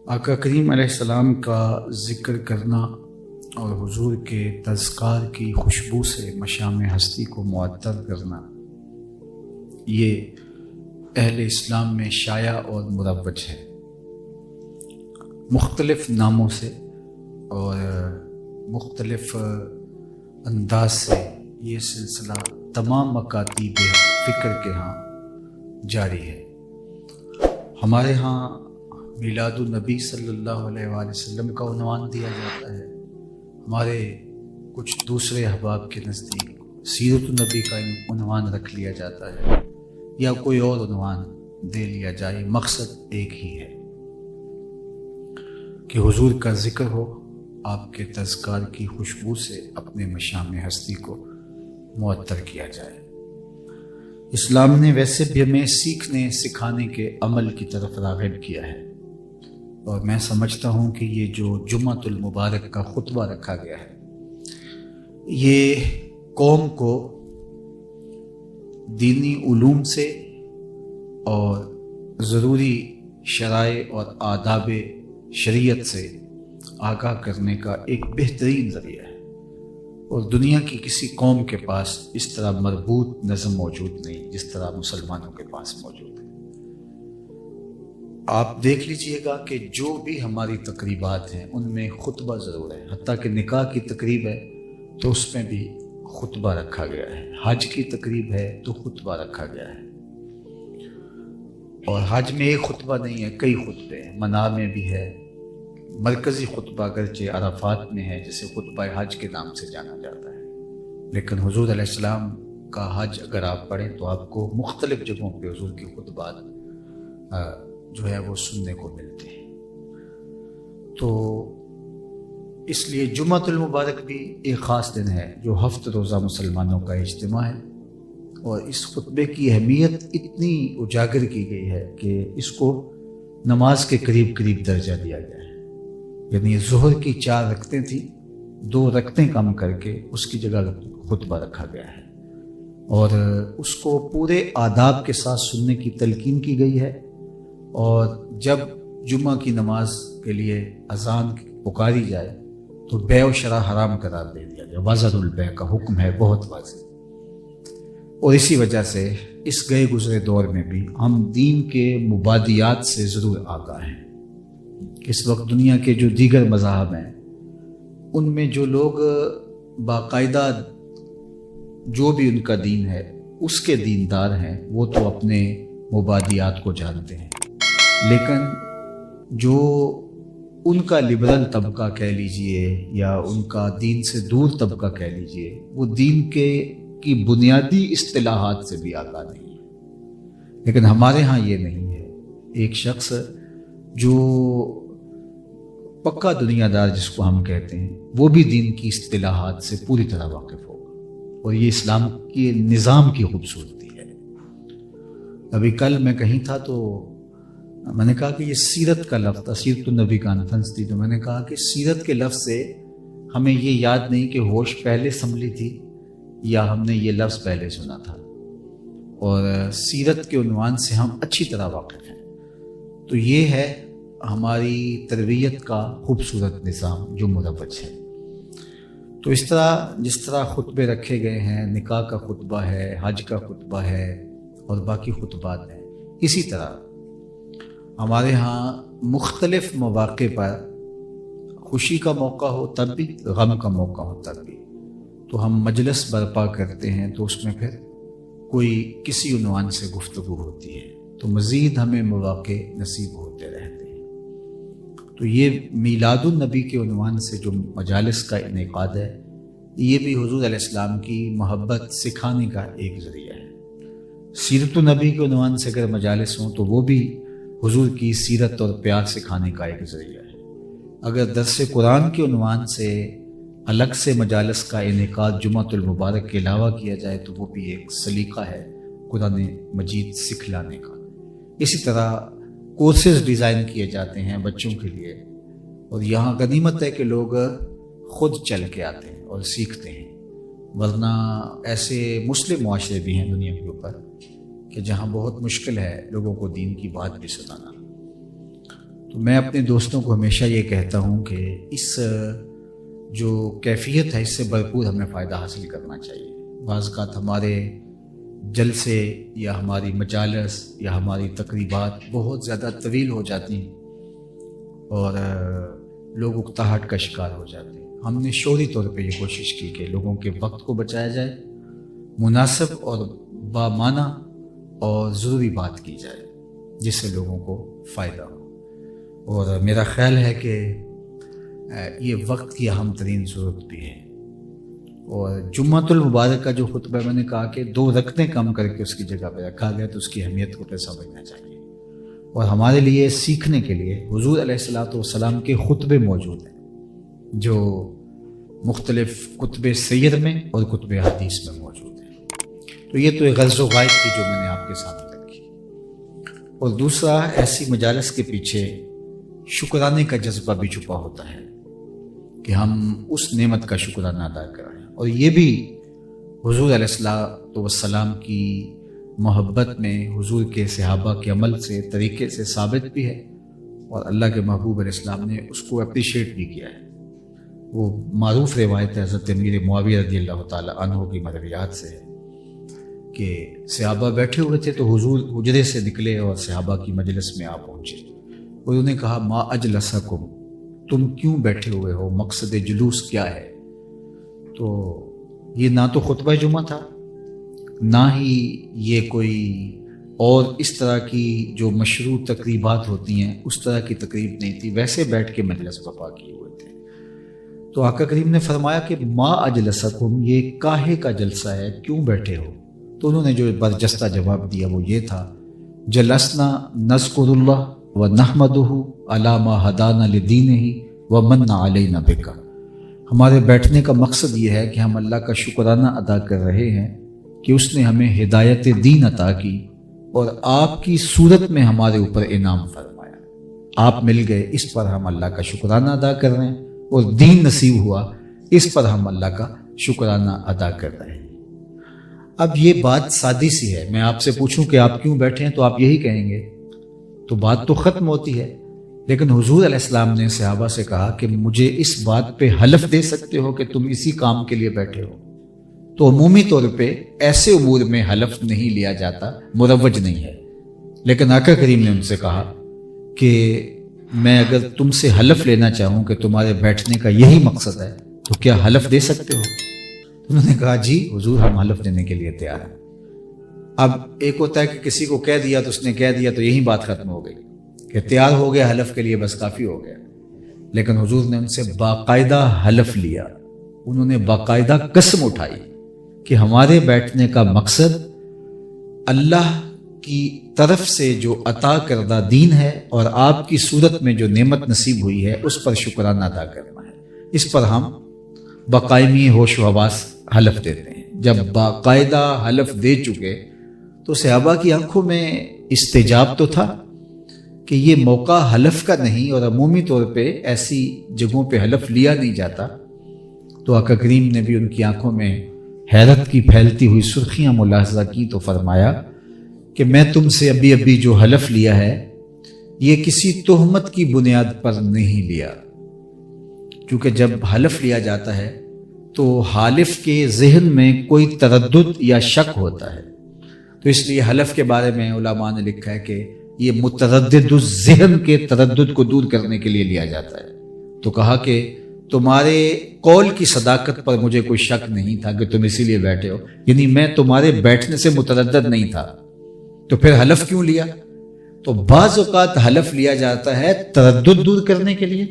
آقا کریم علیہ السلام کا ذکر کرنا اور حضور کے تذکار کی خوشبو سے مشام ہستی کو معطر کرنا، یہ اہل اسلام میں شائع اور مروج ہے۔ مختلف ناموں سے اور مختلف انداز سے یہ سلسلہ تمام مکاتیب فکر کے ہاں جاری ہے۔ ہمارے ہاں میلاد النبی صلی اللہ علیہ وآلہ وسلم کا عنوان دیا جاتا ہے، ہمارے کچھ دوسرے احباب کے نزدیک سیرت النبی کا عنوان رکھ لیا جاتا ہے یا کوئی اور عنوان دے لیا جائے، مقصد ایک ہی ہے کہ حضور کا ذکر ہو، آپ کے تذکار کی خوشبو سے اپنے مشام ہستی کو معطر کیا جائے۔ اسلام نے ویسے بھی ہمیں سیکھنے سکھانے کے عمل کی طرف راغب کیا ہے، اور میں سمجھتا ہوں کہ یہ جو جمعۃ المبارک کا خطبہ رکھا گیا ہے، یہ قوم کو دینی علوم سے اور ضروری شرائع اور آداب شریعت سے آگاہ کرنے کا ایک بہترین ذریعہ ہے، اور دنیا کی کسی قوم کے پاس اس طرح مربوط نظم موجود نہیں جس طرح مسلمانوں کے پاس موجود ہے۔ آپ دیکھ لیجئے گا کہ جو بھی ہماری تقریبات ہیں ان میں خطبہ ضرور ہے، حتیٰ کہ نکاح کی تقریب ہے تو اس میں بھی خطبہ رکھا گیا ہے، حج کی تقریب ہے تو خطبہ رکھا گیا ہے، اور حج میں ایک خطبہ نہیں ہے، کئی خطبے ہیں، منا میں بھی ہے، مرکزی خطبہ اگرچہ عرفات میں ہے جسے خطبہ حج کے نام سے جانا جاتا ہے، لیکن حضور علیہ السلام کا حج اگر آپ پڑھیں تو آپ کو مختلف جگہوں پہ حضور کی خطبات جو ہے وہ سننے کو ملتے ہیں۔ تو اس لیے جمعۃ المبارک بھی ایک خاص دن ہے جو ہفت روزہ مسلمانوں کا اجتماع ہے، اور اس خطبے کی اہمیت اتنی اجاگر کی گئی ہے کہ اس کو نماز کے قریب قریب درجہ دیا گیا ہے، یعنی ظہر کی 4 رکعتیں تھیں، 2 رکعتیں کم کر کے اس کی جگہ خطبہ رکھا گیا ہے، اور اس کو پورے آداب کے ساتھ سننے کی تلقین کی گئی ہے، اور جب جمعہ کی نماز کے لیے اذان پکاری جائے تو بیع و شرع حرام قرار دے دیا جائے، وزر البیع کا حکم ہے بہت واضح، اور اسی وجہ سے اس گئے گزرے دور میں بھی ہم دین کے مبادیات سے ضرور آگاہ ہیں۔ اس وقت دنیا کے جو دیگر مذاہب ہیں ان میں جو لوگ باقاعدہ جو بھی ان کا دین ہے اس کے دیندار ہیں وہ تو اپنے مبادیات کو جانتے ہیں، لیکن جو ان کا لبرل طبقہ کہہ لیجئے یا ان کا دین سے دور طبقہ کہہ لیجئے، وہ دین کی بنیادی اصطلاحات سے بھی آگاہ نہیں ہے، لیکن ہمارے ہاں یہ نہیں ہے۔ ایک شخص جو پکا دنیا دار جس کو ہم کہتے ہیں وہ بھی دین کی اصطلاحات سے پوری طرح واقف ہوگا، اور یہ اسلام کے نظام کی خوبصورتی ہے۔ ابھی کل میں کہیں تھا تو میں نے کہا کہ یہ سیرت کا لفظ تھا، سیرت النبی کانفرنس تھی، تو میں نے کہا کہ سیرت کے لفظ سے ہمیں یہ یاد نہیں کہ ہوش پہلے سنبھلی تھی یا ہم نے یہ لفظ پہلے سنا تھا، اور سیرت کے عنوان سے ہم اچھی طرح واقف ہیں۔ تو یہ ہے ہماری تربیت کا خوبصورت نظام جو مروج ہے۔ تو اس طرح جس طرح خطبے رکھے گئے ہیں، نکاح کا خطبہ ہے، حج کا خطبہ ہے اور باقی خطبات ہیں، اسی طرح ہمارے ہاں مختلف مواقع پر خوشی کا موقع ہو تب بھی، غم کا موقع ہو تب بھی، تو ہم مجلس برپا کرتے ہیں، تو اس میں پھر کوئی کسی عنوان سے گفتگو ہوتی ہے، تو مزید ہمیں مواقع نصیب ہوتے رہتے ہیں۔ تو یہ میلاد النبی کے عنوان سے جو مجالس کا انعقاد ہے، یہ بھی حضور علیہ السلام کی محبت سکھانے کا ایک ذریعہ ہے۔ سیرت النبی کے عنوان سے اگر مجالس ہوں تو وہ بھی حضور کی سیرت اور پیار سکھانے کا ایک ذریعہ ہے۔ اگر درس قرآن کے عنوان سے الگ سے مجالس کا انعقاد جمعۃ المبارک کے علاوہ کیا جائے تو وہ بھی ایک سلیقہ ہے قرآن مجید سکھلانے کا۔ اسی طرح کورسز ڈیزائن کیے جاتے ہیں بچوں کے لیے، اور یہاں غنیمت ہے کہ لوگ خود چل کے آتے ہیں اور سیکھتے ہیں، ورنہ ایسے مسلم معاشرے بھی ہیں دنیا کے اوپر کہ جہاں بہت مشکل ہے لوگوں کو دین کی بات بھی سنانا۔ تو تو میں اپنے دوستوں کو ہمیشہ یہ کہتا ہوں کہ اس جو کیفیت ہے اس سے بھرپور ہمیں فائدہ حاصل کرنا چاہیے۔ بعض اوقات ہمارے جلسے یا ہماری مجالس یا ہماری تقریبات بہت زیادہ طویل ہو جاتی ہیں اور لوگ اکتاہٹ کا شکار ہو جاتے ہیں۔ ہم نے شعوری طور پہ یہ کوشش کی کہ لوگوں کے وقت کو بچایا جائے، مناسب اور بامعنی اور ضروری بات کی جائے جس سے لوگوں کو فائدہ ہو۔ اور میرا خیال ہے کہ یہ وقت کی اہم ترین ضرورت بھی ہے۔ اور جمعۃ المبارک کا جو خطبہ میں نے کہا کہ 2 رکعتیں کم کر کے اس کی جگہ پہ رکھا گیا تو اس کی اہمیت کو پھر سمجھنا چاہیے۔ اور ہمارے لیے سیکھنے کے لیے حضور علیہ الصلوۃ والسلام کے خطبے موجود ہیں جو مختلف کتب سیر میں اور کتب حدیث میں موجود ہیں۔ تو یہ تو ایک غرض و غائب تھی جو میں نے آپ کے سامنے رکھی۔ اور دوسرا، ایسی مجالس کے پیچھے شکرانے کا جذبہ بھی چھپا ہوتا ہے کہ ہم اس نعمت کا شکرانہ ادا کریں۔ اور یہ بھی حضور علیہ الصلوۃ والسلام کی محبت میں، حضور کے صحابہ کے عمل سے، طریقے سے ثابت بھی ہے، اور اللہ کے محبوب علیہ السلام نے اس کو اپریشیٹ بھی کیا ہے۔ وہ معروف روایت ہے حضرت امیر معاویہ رضی اللہ تعالی عنہ کی مرویات سے ہے کہ صحابہ بیٹھے ہوئے تھے تو حضور حجرے سے نکلے اور صحابہ کی مجلس میں آ پہنچے۔ انہوں نے کہا ما اجلسکم، تم کیوں بیٹھے ہوئے ہو، مقصد جلوس کیا ہے؟ تو یہ نہ تو خطبہ جمعہ تھا، نہ ہی یہ کوئی اور اس طرح کی جو مشروع تقریبات ہوتی ہیں اس طرح کی تقریب نہیں تھی، ویسے بیٹھ کے مجلس برپا کیے ہوئے تھے۔ تو آقا کریم نے فرمایا کہ ما اجلسکم، یہ کاہے کا جلسہ ہے، کیوں بیٹھے ہو؟ تو انہوں نے جو برجستہ جواب دیا وہ یہ تھا، جلسنا نذکر اللہ ونحمدہ علی ما ہدانا لدینہ ومن علینا بک۔ ہمارے بیٹھنے کا مقصد یہ ہے کہ ہم اللہ کا شکرانہ ادا کر رہے ہیں کہ اس نے ہمیں ہدایت دین عطا کی اور آپ کی صورت میں ہمارے اوپر انعام فرمایا۔ آپ مل گئے، اس پر ہم اللہ کا شکرانہ ادا کر رہے ہیں، اور دین نصیب ہوا، اس پر ہم اللہ کا شکرانہ ادا کر رہے ہیں۔ اب یہ بات سادی سی ہے، میں آپ سے پوچھوں کہ آپ کیوں بیٹھے ہیں تو آپ یہی کہیں گے، تو بات تو ختم ہوتی ہے۔ لیکن حضور علیہ السلام نے صحابہ سے کہا کہ مجھے اس بات پہ حلف دے سکتے ہو کہ تم اسی کام کے لیے بیٹھے ہو؟ تو عمومی طور پہ ایسے امور میں حلف نہیں لیا جاتا، مروج نہیں ہے۔ لیکن آقا کریم نے ان سے کہا کہ میں اگر تم سے حلف لینا چاہوں کہ تمہارے بیٹھنے کا یہی مقصد ہے تو کیا حلف دے سکتے ہو؟ انہوں نے کہا جی حضور، ہم حلف دینے کے لیے تیار ہیں۔ اب ایک ہوتا ہے کہ کسی کو کہہ دیا تو اس نے کہہ دیا تو یہی بات ختم ہو گئی کہ تیار ہو گیا حلف کے لیے، بس کافی ہو گیا۔ لیکن حضور نے ان سے باقاعدہ حلف لیا، انہوں نے باقاعدہ قسم اٹھائی کہ ہمارے بیٹھنے کا مقصد اللہ کی طرف سے جو عطا کردہ دین ہے اور آپ کی صورت میں جو نعمت نصیب ہوئی ہے اس پر شکرانہ ادا کرنا ہے۔ اس پر ہم باقاعدگی ہوش و حواس حلف دیتے ہیں۔ جب باقاعدہ حلف دے چکے تو صحابہ کی آنکھوں میں استجاب تو تھا کہ یہ موقع حلف کا نہیں، اور عمومی طور پہ ایسی جگہوں پہ حلف لیا نہیں جاتا۔ تو آقا کریم نے بھی ان کی آنکھوں میں حیرت کی پھیلتی ہوئی سرخیاں ملاحظہ کی تو فرمایا کہ میں تم سے ابھی جو حلف لیا ہے یہ کسی تہمت کی بنیاد پر نہیں لیا، کیونکہ جب حلف لیا جاتا ہے تو حالف کے ذہن میں کوئی تردد یا شک ہوتا ہے، تو اس لیے حلف کے بارے میں علماء نے لکھا ہے کہ یہ متردد الذہن کے تردد کو دور کرنے کے لیے لیا جاتا ہے۔ تو کہا کہ تمہارے قول کی صداقت پر مجھے کوئی شک نہیں تھا کہ تم اسی لیے بیٹھے ہو، یعنی میں تمہارے بیٹھنے سے متردد نہیں تھا، تو پھر حلف کیوں لیا؟ تو بعض اوقات حلف لیا جاتا ہے تردد دور کرنے کے لیے،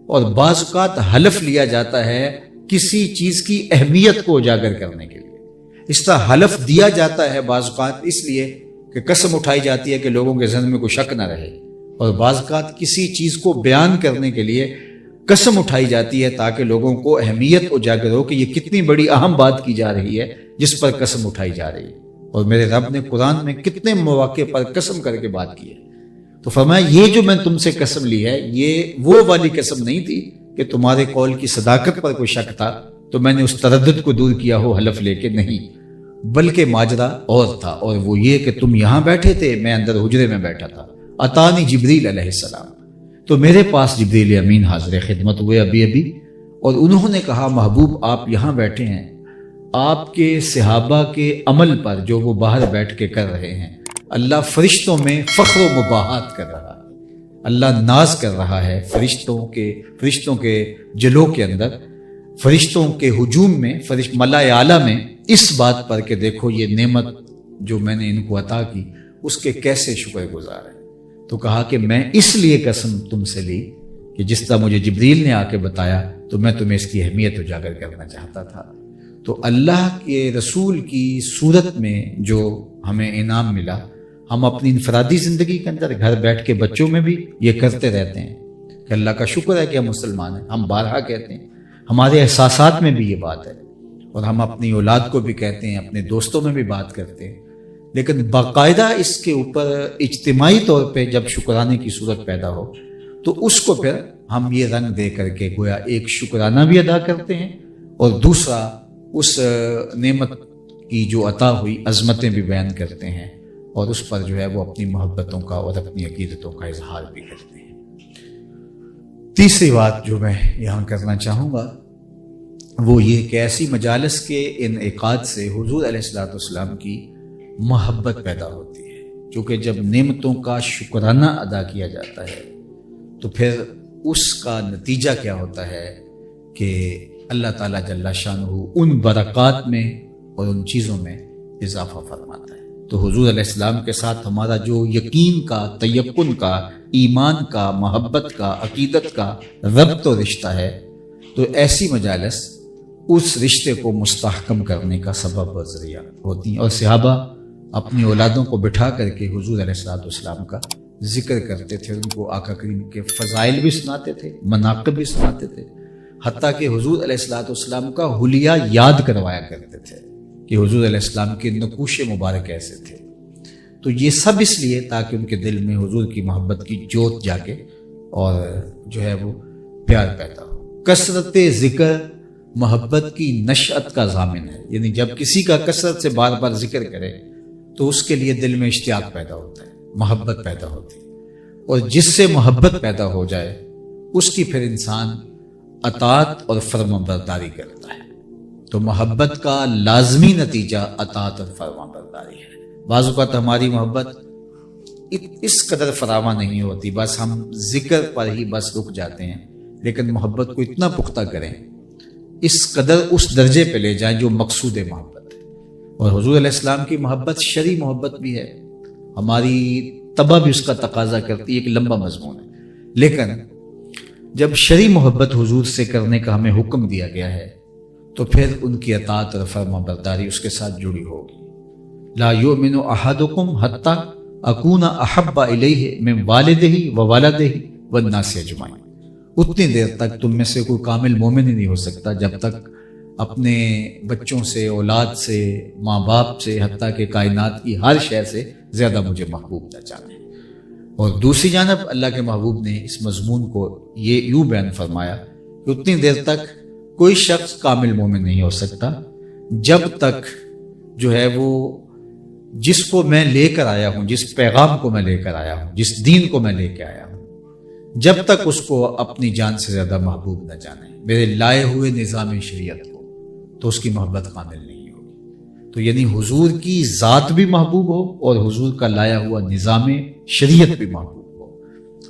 اور بعض اوقات حلف لیا جاتا ہے کسی چیز کی اہمیت کو اجاگر کرنے کے لیے۔ اس طرح حلف دیا جاتا ہے بعض اوقات اس لیے کہ قسم اٹھائی جاتی ہے کہ لوگوں کے ذہن میں کوئی شک نہ رہے، اور بعض اوقات کسی چیز کو بیان کرنے کے لیے قسم اٹھائی جاتی ہے تاکہ لوگوں کو اہمیت اجاگر ہو کہ یہ کتنی بڑی اہم بات کی جا رہی ہے جس پر قسم اٹھائی جا رہی ہے۔ اور میرے رب نے قرآن میں کتنے مواقع پر قسم کر کے بات کی ہے۔ تو فرمایا یہ جو میں تم سے قسم لی ہے یہ وہ والی قسم نہیں تھی کہ تمہارے قول کی صداقت پر کوئی شک تھا تو میں نے اس تردد کو دور کیا ہو حلف لے کے، نہیں، بلکہ ماجرا اور تھا، اور وہ یہ کہ تم یہاں بیٹھے تھے، میں اندر حجرے میں بیٹھا تھا۔ اتانی جبریل علیہ السلام، تو میرے پاس جبریل امین حاضر خدمت ہوئے ابھی، اور انہوں نے کہا محبوب آپ یہاں بیٹھے ہیں، آپ کے صحابہ کے عمل پر جو وہ باہر بیٹھ کے کر رہے ہیں اللہ فرشتوں میں فخر و مباحات کر رہا ہے، اللہ ناز کر رہا ہے فرشتوں کے جلوہ کے اندر، فرشتوں کے ہجوم میں، ملائے اعلیٰ میں، اس بات پر کہ دیکھو یہ نعمت جو میں نے ان کو عطا کی اس کے کیسے شکر گزار ہیں۔ تو کہا کہ میں اس لیے قسم تم سے لی کہ جس طرح مجھے جبریل نے آ کے بتایا تو میں تمہیں اس کی اہمیت اجاگر کرنا چاہتا تھا۔ تو اللہ کے رسول کی صورت میں جو ہمیں انعام ملا، ہم اپنی انفرادی زندگی کے اندر گھر بیٹھ کے بچوں میں بھی یہ کرتے رہتے ہیں کہ اللہ کا شکر ہے کہ ہم مسلمان ہیں، ہم بارہا کہتے ہیں، ہمارے احساسات میں بھی یہ بات ہے، اور ہم اپنی اولاد کو بھی کہتے ہیں، اپنے دوستوں میں بھی بات کرتے ہیں، لیکن باقاعدہ اس کے اوپر اجتماعی طور پہ جب شکرانے کی صورت پیدا ہو تو اس کو پھر ہم یہ رنگ دے کر کے گویا ایک شکرانہ بھی ادا کرتے ہیں، اور دوسرا اس نعمت کی جو عطا ہوئی عظمتیں بھی بیان کرتے ہیں، اور اس پر جو ہے وہ اپنی محبتوں کا اور اپنی عقیدتوں کا اظہار بھی کرتے ہیں۔ تیسری بات جو میں یہاں کرنا چاہوں گا وہ یہ کہ ایسی مجالس کے انعقاد سے حضور علیہ الصلوۃ والسلام کی محبت پیدا ہوتی ہے، کیونکہ جب نعمتوں کا شکرانہ ادا کیا جاتا ہے تو پھر اس کا نتیجہ کیا ہوتا ہے کہ اللہ تعالیٰ جل شانہ ان برکات میں اور ان چیزوں میں اضافہ فرماتا ہے۔ تو حضور علیہ السلام کے ساتھ ہمارا جو یقین کا، تیقن کا، ایمان کا، محبت کا، عقیدت کا ربط و رشتہ ہے، تو ایسی مجالس اس رشتے کو مستحکم کرنے کا سبب و ذریعہ ہوتی ہیں۔ اور صحابہ اپنی اولادوں کو بٹھا کر کے حضور علیہ الصلوۃ والسلام کا ذکر کرتے تھے، ان کو آقا کریم کے فضائل بھی سناتے تھے، مناقب بھی سناتے تھے، حتیٰ کہ حضور علیہ الصلوۃ والسلام کا حلیہ یاد کروایا کرتے تھے کہ حضور علیہ السلام کے نقوش مبارک ایسے تھے۔ تو یہ سب اس لیے تاکہ ان کے دل میں حضور کی محبت کی جوت جاگے اور جو ہے وہ پیار پیدا ہو۔ کثرت ذکر محبت کی نشأت کا ضامن ہے، یعنی جب کسی کا کثرت سے بار بار ذکر کرے تو اس کے لیے دل میں اشتیاق پیدا ہوتا ہے، محبت پیدا ہوتی ہے، اور جس سے محبت پیدا ہو جائے اس کی پھر انسان اطاعت اور فرما برداری کرتا ہے۔ تو محبت کا لازمی نتیجہ اطاعت اور فرما برداری ہے۔ بعض اوقات ہماری محبت اس قدر فراوان نہیں ہوتی، بس ہم ذکر پر ہی بس رک جاتے ہیں، لیکن محبت کو اتنا پختہ کریں، اس قدر اس درجے پہ لے جائیں جو مقصود محبت ہے۔ اور حضور علیہ السلام کی محبت شرعی محبت بھی ہے، ہماری طبع بھی اس کا تقاضا کرتی ہے، ایک لمبا مضمون ہے، لیکن جب شرعی محبت حضور سے کرنے کا ہمیں حکم دیا گیا ہے تو پھر ان کی اطاعت اور فرما برداری اس کے ساتھ جڑی ہوگی۔ لا یؤمن احدکم حتی اکون احب الیہ من والدہ وولدہ والناس اجمعین۔ اتنی دیر تک تم میں سے کوئی کامل مومن ہی نہیں ہو سکتا جب تک اپنے بچوں سے، اولاد سے، ماں باپ سے، حتیٰ کہ کائنات کی ہر شے سے زیادہ مجھے محبوب نہ جانے۔ اور دوسری جانب اللہ کے محبوب نے اس مضمون کو یہ یوں بیان فرمایا کہ اتنی دیر تک کوئی شخص کامل مومن نہیں ہو سکتا جب تک جو ہے وہ جس کو میں لے کر آیا ہوں، جس پیغام کو میں لے کر آیا ہوں، جس دین کو میں لے کے آیا ہوں، جب تک اس کو اپنی جان سے زیادہ محبوب نہ جانے، میرے لائے ہوئے نظام شریعت کو، تو اس کی محبت کامل نہیں ہوگی۔ تو یعنی حضور کی ذات بھی محبوب ہو اور حضور کا لایا ہوا نظام شریعت بھی محبوب ہو،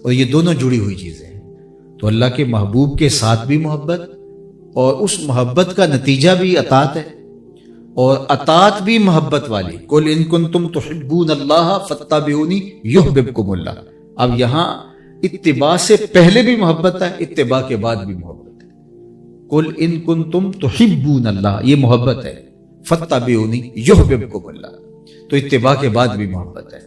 اور یہ دونوں جڑی ہوئی چیزیں ہیں۔ تو اللہ کے محبوب کے ساتھ بھی محبت، اور اس محبت کا نتیجہ بھی اطاعت ہے، اور اطاعت بھی محبت والی۔ قل ان کنتم تحبون اللہ فاتبعونی یحببکم اللہ۔ اب یہاں اتباع سے پہلے بھی محبت ہے، اتباع کے بعد بھی محبت ہے۔ قل ان کنتم تحبون اللہ، یہ محبت ہے، فاتبعونی یحببکم اللہ، تو اتباع کے بعد بھی محبت ہے۔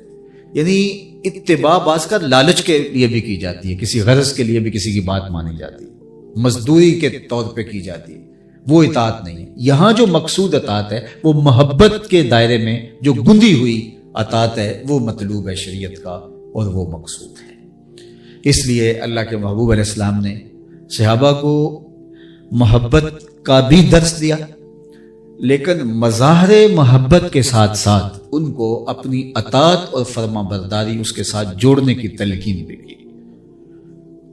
یعنی اتباع بعض کا لالچ کے لیے بھی کی جاتی ہے، کسی غرض کے لیے بھی کسی کی بات مانی جاتی ہے، مزدوری کے طور پہ کی جاتی ہے، وہ اطاعت نہیں ہے۔ یہاں جو مقصود اطاعت ہے وہ محبت کے دائرے میں جو گندی ہوئی اطاعت ہے، وہ مطلوب ہے شریعت کا اور وہ مقصود ہے۔ اس لیے اللہ کے محبوب علیہ السلام نے صحابہ کو محبت کا بھی درس دیا، لیکن مظاہر محبت کے ساتھ ساتھ ان کو اپنی اطاعت اور فرما برداری اس کے ساتھ جوڑنے کی تلقین بھی کی۔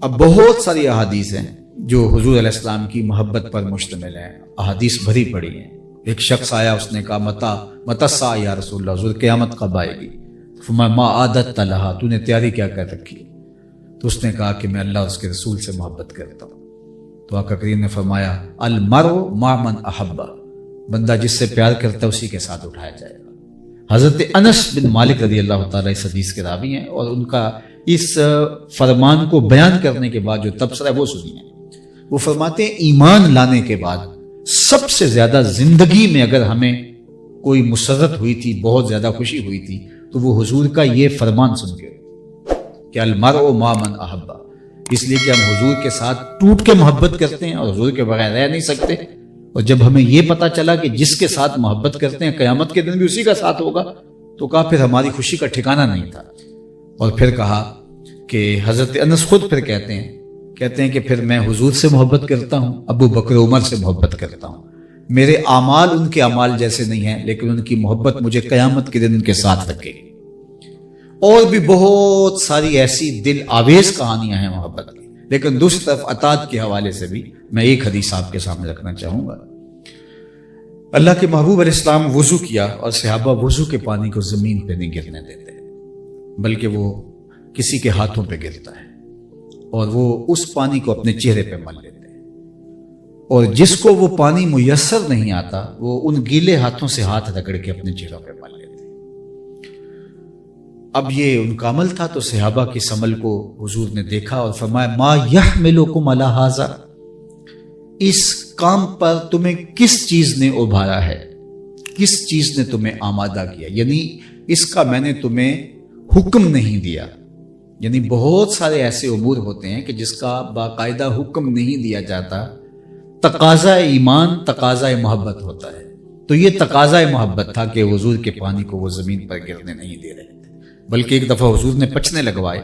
اب بہت ساری احادیث ہیں جو حضور علیہ السلام کی محبت پر مشتمل ہیں، احادیث بھری پڑی ہیں۔ ایک شخص آیا، اس نے کہا متی الساعہ یا رسول اللہ، حضور قیامت کب آئے گی؟ فرمایا ما عادت لہا، تو نے تیاری کیا کر رکھی؟ تو اس نے کہا کہ میں اللہ اور اس کے رسول سے محبت کرتا ہوں۔ تو آقا کریم نے فرمایا المرء مع من احب، بندہ جس سے پیار کرتا ہے اسی کے ساتھ اٹھایا جائے گا۔ حضرت انس بن مالک رضی اللہ تعالیٰ اس حدیث کے راوی ہیں، اور ان کا اس فرمان کو بیان کرنے کے بعد جو تبصرہ ہے وہ سنیے۔ وہ فرماتے ہیں ایمان لانے کے بعد سب سے زیادہ زندگی میں اگر ہمیں کوئی مسرت ہوئی تھی، بہت زیادہ خوشی ہوئی تھی، تو وہ حضور کا یہ فرمان سن کے کہ المرء مع من احب، اس لیے کہ ہم حضور کے ساتھ ٹوٹ کے محبت کرتے ہیں اور حضور کے بغیر رہ نہیں سکتے۔ اور جب ہمیں یہ پتا چلا کہ جس کے ساتھ محبت کرتے ہیں قیامت کے دن بھی اسی کا ساتھ ہوگا، تو کہا پھر ہماری خوشی کا ٹھکانہ نہیں تھا۔ اور پھر کہا کہ حضرت انس خود پھر کہتے ہیں کہ پھر میں حضور سے محبت کرتا ہوں، ابو بکر عمر سے محبت کرتا ہوں، میرے اعمال ان کے اعمال جیسے نہیں ہیں، لیکن ان کی محبت مجھے قیامت کے دن ان کے ساتھ رکھے گی۔ اور بھی بہت ساری ایسی دل آویز کہانیاں ہیں محبت کی، لیکن دوسری طرف عطاد کے حوالے سے بھی میں ایک حدیث آپ کے سامنے رکھنا چاہوں گا۔ اللہ کے محبوب علیہ السلام وضو کیا، اور صحابہ وضو کے پانی کو زمین پہ نہیں گرنے دیتے، بلکہ وہ کسی کے ہاتھوں پہ گرتا ہے، اور وہ اس پانی کو اپنے چہرے پہ مل لیتے ہیں، اور جس کو وہ پانی میسر نہیں آتا وہ ان گیلے ہاتھوں سے ہاتھ رگڑ کے اپنے چہروں پہ مل لیتے ہیں۔ اب یہ ان کا عمل تھا، تو صحابہ کی اس عمل کو حضور نے دیکھا اور فرمایا ما یحملکم علی ھذا، اس کام پر تمہیں کس چیز نے ابھارا ہے، کس چیز نے تمہیں آمادہ کیا، یعنی اس کا میں نے تمہیں حکم نہیں دیا۔ یعنی بہت سارے ایسے امور ہوتے ہیں کہ جس کا باقاعدہ حکم نہیں دیا جاتا، تقاضا ایمان تقاضا محبت ہوتا ہے، تو یہ تقاضا محبت تھا کہ حضور کے پانی کو وہ زمین پر گرنے نہیں دے رہے تھے، بلکہ ایک دفعہ حضور نے پچنے لگوائے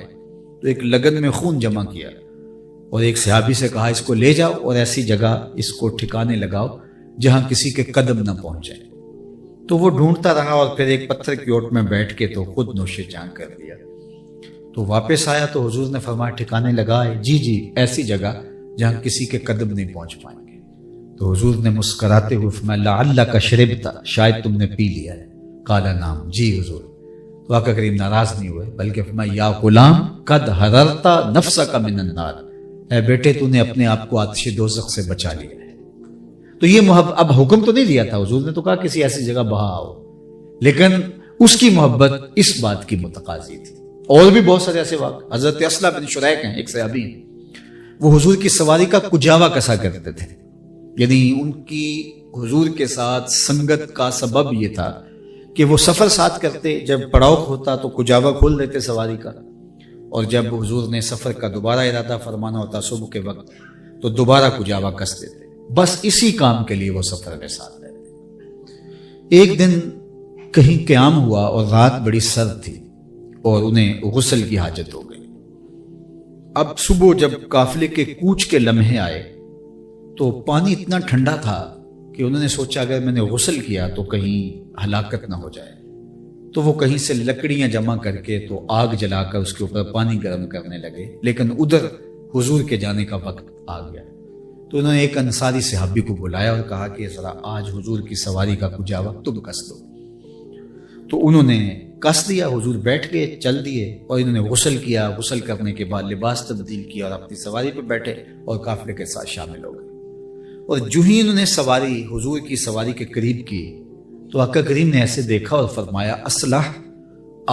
تو ایک لگن میں خون جمع کیا، اور ایک صحابی سے کہا اس کو لے جاؤ اور ایسی جگہ اس کو ٹھکانے لگاؤ جہاں کسی کے قدم نہ پہنچے۔ تو وہ ڈھونڈتا رہا، اور پھر ایک پتھر کی اوٹ میں بیٹھ کے تو خود نوش جان کر دیا۔ تو واپس آیا تو حضور نے فرمایا ٹھکانے لگائے، جی ایسی جگہ جہاں کسی کے قدم نہیں پہنچ پائیں گے۔ تو حضور نے مسکراتے ہوئے فرمایا لعلک شربت، شاید تم نے پی لیا ہے۔ قال نعم، جی حضور۔ تو آقا کریم ناراض نہیں ہوئے، بلکہ فرمایا یا غلام قد حررت نفسک من النار، اے بیٹے تو نے اپنے آپ کو آتش دوزخ سے بچا لیا ہے۔ تو یہ محبت، اب حکم تو نہیں دیا تھا حضور نے، تو کہا کسی ایسی جگہ بہا آؤ، لیکن اس کی محبت اس بات کی متقاضی تھی۔ اور بھی بہت سارے ایسے واقع، حضرت اصلہ بن شریک ہیں، ایک صحابی ہیں، وہ حضور کی سواری کا کجاوا کسا کرتے تھے، یعنی ان کی حضور کے ساتھ سنگت کا سبب یہ تھا کہ وہ سفر ساتھ کرتے، جب پڑاؤ ہوتا تو کجاوا کھول دیتے سواری کا، اور جب حضور نے سفر کا دوبارہ ارادہ فرمانا ہوتا صبح کے وقت تو دوبارہ کجاوا کس دیتے، بس اسی کام کے لیے وہ سفر میں ساتھ رہتے۔ ایک دن کہیں قیام ہوا اور رات بڑی سرد تھی اور انہیں غسل کی حاجت ہو گئی۔ اب صبح جب قافلے کے کوچ کے لمحے آئے تو پانی اتنا ٹھنڈا تھا کہ انہوں نے سوچا اگر میں نے غسل کیا تو کہیں ہلاکت نہ ہو جائے، تو وہ کہیں سے لکڑیاں جمع کر کے تو آگ جلا کر اس کے اوپر پانی گرم کرنے لگے، لیکن ادھر حضور کے جانے کا وقت آ گیا۔ تو انہوں نے ایک انصاری صحابی کو بلایا اور کہا کہ ذرا آج حضور کی سواری کا کجاوا تم کس دو۔ تو انہوں نے کس دیا، حضور بیٹھ گئے، چل دیے، اور انہوں نے غسل کیا۔ غسل کرنے کے بعد لباس تبدیل کیا اور اپنی سواری پہ بیٹھے اور قافلے کے ساتھ شامل ہو گئے۔ اور جو ہی انہوں نے سواری حضور کی سواری کے قریب کی تو آقا کریم نے ایسے دیکھا اور فرمایا اصلح،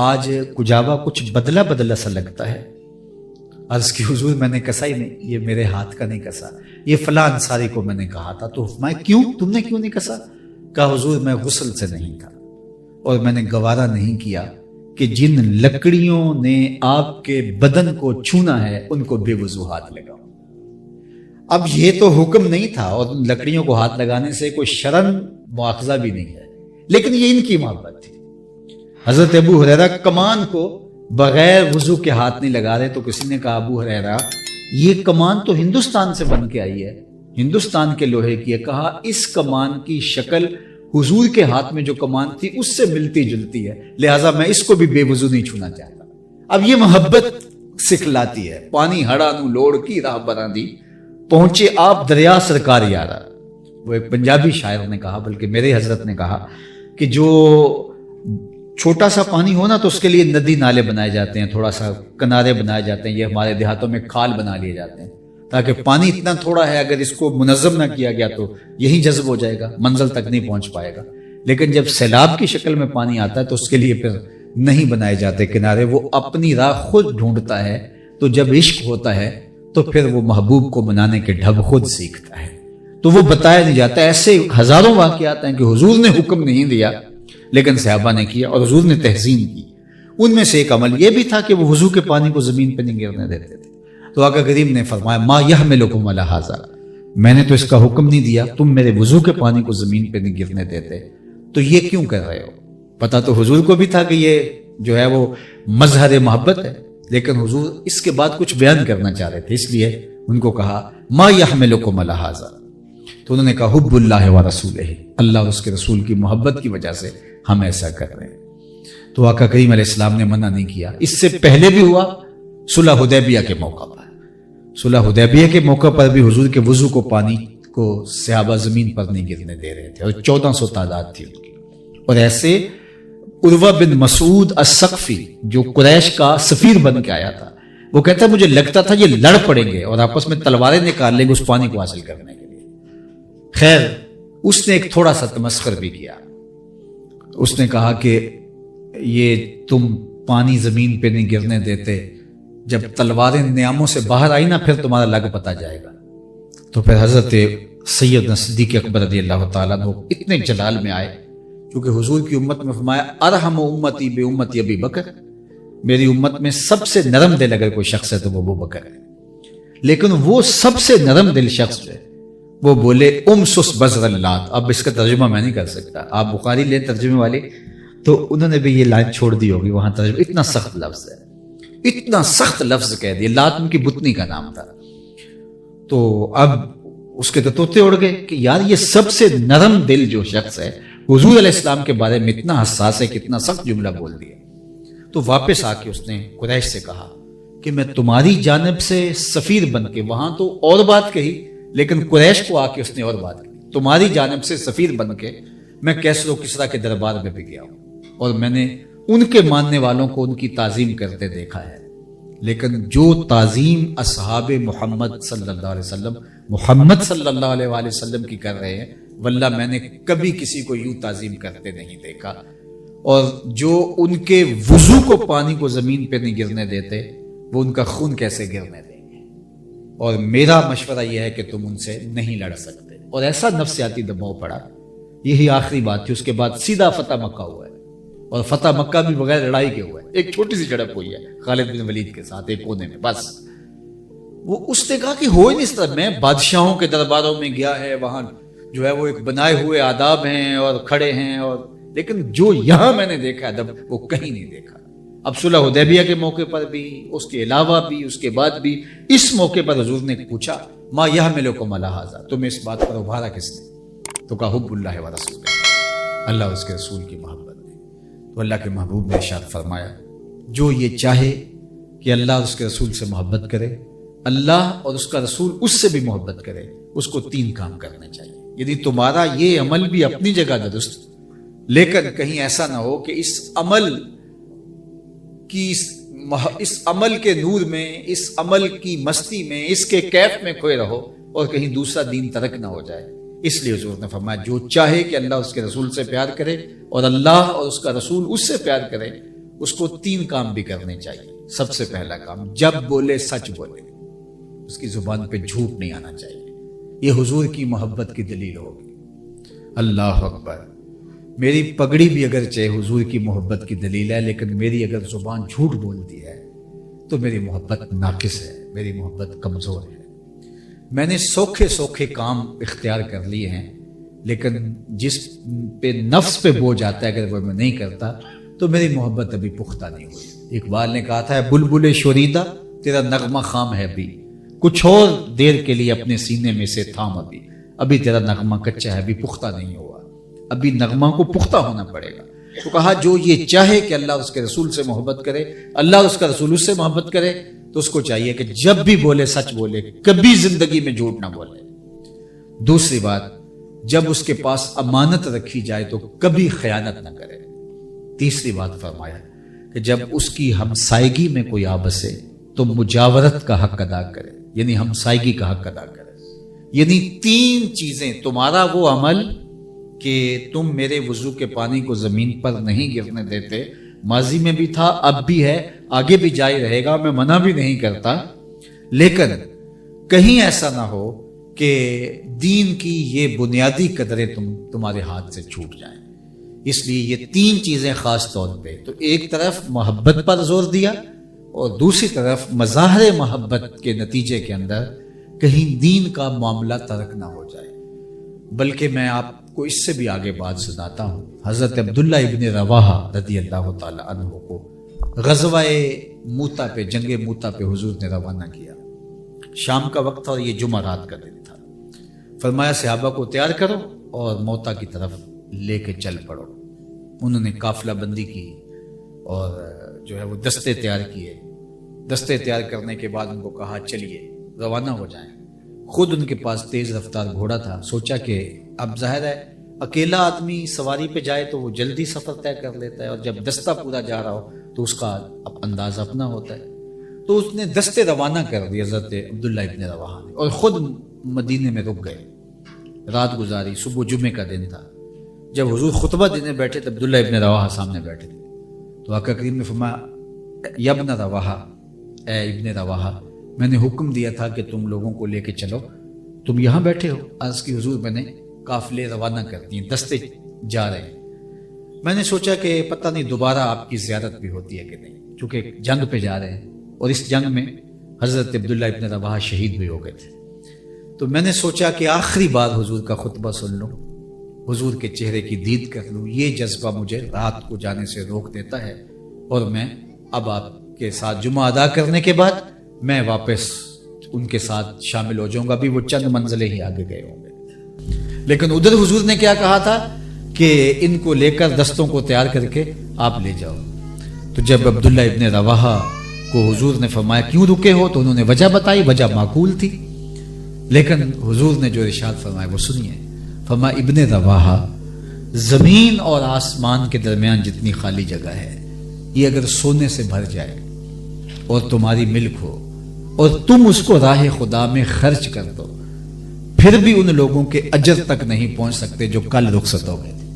آج کجاوا کچھ بدلا بدلا سا لگتا ہے۔ عرض کی حضور میں نے کسا ہی نہیں، یہ میرے ہاتھ کا نہیں کسا، یہ فلاں انصاری کو میں نے کہا تھا۔ تو فرمایا کیوں، تم نے کیوں نہیں کسا؟ کہا حضور میں غسل سے نہیں تھا اور میں نے گوارا نہیں کیا کہ جن لکڑیوں نے آپ کے بدن کو چھونا ہے ان کو بے وضو ہاتھ لگاؤ۔ اب یہ تو حکم نہیں تھا اور ان لکڑیوں کو ہاتھ لگانے سے کوئی شرعاً مواخذہ بھی نہیں ہے، لیکن یہ ان کی محبت تھی۔ حضرت ابو ہریرہ کمان کو بغیر وضو کے ہاتھ نہیں لگا رہے، تو کسی نے کہا ابو ہریرہ یہ کمان تو ہندوستان سے بن کے آئی ہے، ہندوستان کے لوہے کی ہے۔ کہا اس کمان کی شکل حضور کے ہاتھ میں جو کمان تھی اس سے ملتی جلتی ہے، لہٰذا میں اس کو بھی بے وضو نہیں چھونا چاہتا۔ اب یہ محبت سکھلاتی ہے. پانی ہڑا نو لوڑ کی راہ بنا دی، پہنچے آپ دریا سرکار یارا. وہ ایک پنجابی شاعر نے کہا، بلکہ میرے حضرت نے کہا کہ جو چھوٹا سا پانی ہو نا تو اس کے لیے ندی نالے بنائے جاتے ہیں، تھوڑا سا کنارے بنائے جاتے ہیں. یہ ہمارے دیہاتوں میں کھال بنا لیے جاتے ہیں تاکہ پانی اتنا تھوڑا ہے، اگر اس کو منظم نہ کیا گیا تو یہی جذب ہو جائے گا، منزل تک نہیں پہنچ پائے گا. لیکن جب سیلاب کی شکل میں پانی آتا ہے تو اس کے لیے پھر نہیں بنائے جاتے کنارے، وہ اپنی راہ خود ڈھونڈتا ہے. تو جب عشق ہوتا ہے تو پھر وہ محبوب کو منانے کے ڈھب خود سیکھتا ہے. تو وہ بتایا نہیں جاتا. ایسے ہزاروں واقعات ہیں کہ حضور نے حکم نہیں دیا لیکن صحابہ نے کیا اور حضور نے تحسین کی. ان میں سے ایک عمل یہ بھی تھا کہ وہ وضو کے پانی کو زمین پہ نہیں گرنے دیتے تھے. تو آقا کریم نے فرمایا ما یحملکم علی ھذا، میں نے تو اس کا حکم نہیں دیا، تم میرے وضو کے پانی کو زمین پہ نہیں گرنے دیتے، تو یہ کیوں کر رہے ہو؟ پتا تو حضور کو بھی تھا کہ یہ جو ہے وہ مظہر محبت ہے، لیکن حضور اس کے بعد کچھ بیان کرنا چاہ رہے تھے، اس لیے ان کو کہا ما یحملکم علی ھذا. تو انہوں نے کہا حب اللہ و رسولہ، اللہ اور اس کے رسول کی محبت کی وجہ سے ہم ایسا کر رہے ہیں. تو آقا کریم علیہ السلام نے منع نہیں کیا. اس سے پہلے بھی ہوا صلح حدیبیہ کے موقع پر. صلح حدیبیہ کے موقع پر بھی حضور کے وضو کو پانی کو صحابہ زمین پر نہیں گرنے دے رہے تھے، اور 1400 تعداد تھی ان کی. اور ایسے عروہ بن مسعود الثقفی جو قریش کا سفیر بن کے آیا تھا، وہ کہتا ہے مجھے لگتا تھا یہ لڑ پڑیں گے اور آپس میں تلواریں نکال لیں گے اس پانی کو حاصل کرنے کے لیے. خیر اس نے ایک تھوڑا سا تمسخر بھی کیا. اس نے کہا کہ یہ تم پانی زمین پہ نہیں گرنے دیتے، جب تلواریں نیاموں سے باہر آئی نا پھر تمہارا لگ پتا جائے گا. تو پھر حضرت سیدنا صدیق اکبر رضی اللہ تعالیٰ عنہ اتنے جلال میں آئے، کیونکہ حضور کی امت میں فرمایا ارحم امتی بے امتی ابی بکر، میری امت میں سب سے نرم دل اگر کوئی شخص ہے تو وہ ابو بکر ہے. لیکن وہ سب سے نرم دل شخص جو ہے وہ بولے امسس بزر اللات. اب اس کا ترجمہ میں نہیں کر سکتا، آپ بخاری لیں ترجمے والی، تو انہوں نے بھی یہ لائن چھوڑ دی ہوگی وہاں ترجمہ. اتنا سخت لفظ ہے، اتنا سخت لفظ کہہ دیا. لات ان کی بتنی کا نام تھا. تو اب اس کے تو طوطے اڑ گئے کہ یار یہ سب سے نرم دل جو شخص ہے حضور علیہ السلام کے بارے میں اتنا حساس ہے، کتنا سخت جملہ بول دیا. تو واپس آ کے اس نے قریش سے کہا کہ میں تمہاری جانب سے سفیر بن کے، وہاں تو اور بات کہی لیکن قریش کو آ کے اس نے اور بات کی، تمہاری جانب سے سفیر بن کے میں کیسر و کسریٰ کے دربار میں بھی گیا ہوں اور میں نے ان کے ماننے والوں کو ان کی تعظیم کرتے دیکھا ہے. لیکن جو تعظیم اصحاب محمد صلی اللہ علیہ وسلم محمد صلی اللہ علیہ وآلہ وسلم کی کر رہے ہیں، واللہ میں نے کبھی کسی کو یوں تعظیم کرتے نہیں دیکھا. اور جو ان کے وضو کو پانی کو زمین پہ نہیں گرنے دیتے، وہ ان کا خون کیسے گرنے دیں گے؟ اور میرا مشورہ یہ ہے کہ تم ان سے نہیں لڑ سکتے. اور ایسا نفسیاتی دباؤ پڑا. یہی آخری بات تھی. اس کے بعد سیدھا فتح مکہ ہوا ہے، اور فتح مکہ بھی بغیر لڑائی کے ہوا ہے. ایک چھوٹی سی جھڑپ ہوئی ہے خالد بن ولید کے ساتھ ایک کونے میں بس. وہ اس نے کہا کہ ہو ہی نہیں اس طرح. میں بادشاہوں کے درباروں میں گیا ہے، وہاں جو ہے وہ ایک بنائے ہوئے آداب ہیں اور کھڑے ہیں، اور لیکن جو یہاں میں نے دیکھا ادب وہ کہیں نہیں دیکھا. اب صلح حدیبیہ کے موقع پر بھی، اس کے علاوہ بھی، اس کے بعد بھی، اس موقع پر حضور نے پوچھا ما یحملکم علی ھذا، تمہیں اس بات پر ابھارا کس نے؟ تو کہا حب اللہ و رسولہ، اللہ اور اس کے رسول کی محبت نے. تو اللہ کے محبوب نے ارشاد فرمایا جو یہ چاہے کہ اللہ اور اس کے رسول سے محبت کرے، اللہ اور اس کا رسول اس سے بھی محبت کرے، اس کو 3 کام کرنے چاہیے. یعنی تمہارا یہ عمل بھی اپنی جگہ درست، لیکن کہیں ایسا نہ ہو کہ اس عمل کے نور میں، اس عمل کی مستی میں، اس کے کیف میں کھوئے رہو اور کہیں دوسرا دین ترک نہ ہو جائے. اس لیے حضور نے فرمایا جو چاہے کہ اللہ اس کے رسول سے پیار کرے اور اللہ اور اس کا رسول اس سے پیار کرے، اس کو 3 کام بھی کرنے چاہیے. سب سے پہلا کام، جب بولے سچ بولے، اس کی زبان پہ جھوٹ نہیں آنا چاہیے. یہ حضور کی محبت کی دلیل ہوگی. اللہ اکبر. میری پگڑی بھی اگر چاہے حضور کی محبت کی دلیل ہے، لیکن میری اگر زبان جھوٹ بولتی ہے تو میری محبت ناقص ہے، میری محبت کمزور ہے. میں نے سوکھے کام اختیار کر لیے ہیں، لیکن جس پہ نفس پہ بوجھ آتا ہے اگر وہ میں نہیں کرتا تو میری محبت ابھی پختہ نہیں ہوئی. اقبال نے کہا تھا بلبل شوریدہ تیرا نغمہ خام ہے ابھی، کچھ اور دیر کے لیے اپنے سینے میں سے تھام، ابھی تیرا نغمہ کچا ہے، ابھی پختہ نہیں ہوا، ابھی نغمہ کو پختہ ہونا پڑے گا. تو کہا جو یہ چاہے کہ اللہ اس کے رسول سے محبت کرے، اللہ اس کا رسول اس سے محبت کرے، تو اس کو چاہیے کہ جب بھی بولے سچ بولے، کبھی زندگی میں جھوٹ نہ بولے۔ دوسری بات، جب اس کے پاس امانت رکھی جائے تو کبھی خیانت نہ کرے۔ تیسری بات فرمایا کہ جب اس کی ہمسائیگی میں کوئی آ بسے تو مجاورت کا حق ادا کرے، یعنی ہمسائیگی کا حق ادا کرے۔ یعنی 3 چیزیں، تمہارا وہ عمل کہ تم میرے وضو کے پانی کو زمین پر نہیں گرنے دیتے، ماضی میں بھی تھا، اب بھی ہے، آگے بھی جاری رہے گا، میں منع بھی نہیں کرتا، لیکن کہیں ایسا نہ ہو کہ دین کی یہ بنیادی قدریں تمہارے ہاتھ سے چھوٹ جائیں۔ اس لیے یہ 3 چیزیں خاص طور پہ، تو ایک طرف محبت پر زور دیا اور دوسری طرف مظاہر محبت کے نتیجے کے اندر کہیں دین کا معاملہ ترک نہ ہو جائے۔ بلکہ میں آپ کو اس سے بھی آگے بات سناتا ہوں۔ حضرت عبداللہ ابن رواحہ رضی اللہ تعالی عنہ کو غزوہ موتا پہ، جنگ موتا پہ حضور نے روانہ کیا۔ شام کا وقت تھا اور یہ جمعہ رات کا دن تھا۔ فرمایا صحابہ کو تیار کرو اور موتا کی طرف لے کے چل پڑو۔ انہوں نے قافلہ بندی کی اور جو ہے وہ دستے تیار کیے۔ دستے تیار کرنے کے بعد ان کو کہا چلیے روانہ ہو جائیں۔ خود ان کے پاس تیز رفتار گھوڑا تھا۔ سوچا کہ اب ظاہر ہے اکیلا آدمی سواری پہ جائے تو وہ جلدی سفر طے کر لیتا ہے، اور جب دستہ پورا جا رہا ہو تو اس کا انداز اپنا ہوتا ہے۔ تو اس نے دستے روانہ کر دی حضرت عبداللہ ابن رواحہ نے، اور خود مدینے میں رک گئے، رات گزاری۔ صبح جمعے کا دن تھا۔ جب حضور خطبہ دینے بیٹھے تو عبداللہ ابن رواحہ سامنے بیٹھے تھے۔ تو آقا کریم نے فرمایا یا ابن رواحہ، اے ابن رواحہ، میں نے حکم دیا تھا کہ تم لوگوں کو لے کے چلو، تم یہاں بیٹھے ہو؟ عرض کی حضور میں نے قافلے روانہ کر دیے، دستے جا رہے ہیں، میں نے سوچا کہ پتہ نہیں دوبارہ آپ کی زیارت بھی ہوتی ہے کہ نہیں، چونکہ جنگ پہ جا رہے ہیں اور اس جنگ میں حضرت عبداللہ ابن رواحہ شہید بھی ہو گئے تھے۔ تو میں نے سوچا کہ آخری بار حضور کا خطبہ سن لوں، حضور کے چہرے کی دید کر لوں۔ یہ جذبہ مجھے رات کو جانے سے روک دیتا ہے، اور میں اب آپ کے ساتھ جمعہ ادا کرنے کے بعد میں واپس ان کے ساتھ شامل ہو جاؤں گا، بھی وہ چند منزلیں ہی آگے گئے ہوں گے۔ لیکن ادھر حضور نے کیا کہا تھا کہ ان کو لے کر دستوں کو تیار کر کے آپ لے جاؤ۔ تو جب عبداللہ ابن رواحہ کو حضور نے فرمایا کیوں رکے ہو، تو انہوں نے وجہ بتائی، وجہ معقول تھی، لیکن حضور نے جو ارشاد فرمایا وہ سنیے۔ فرمایا ابن رواحہ، زمین اور آسمان کے درمیان جتنی خالی جگہ ہے، یہ اگر سونے سے بھر جائے اور تمہاری ملک ہو اور تم اس کو راہ خدا میں خرچ کر دو، پھر بھی ان لوگوں کے اجر تک نہیں پہنچ سکتے جو کل رخصت ہو گئے تھے۔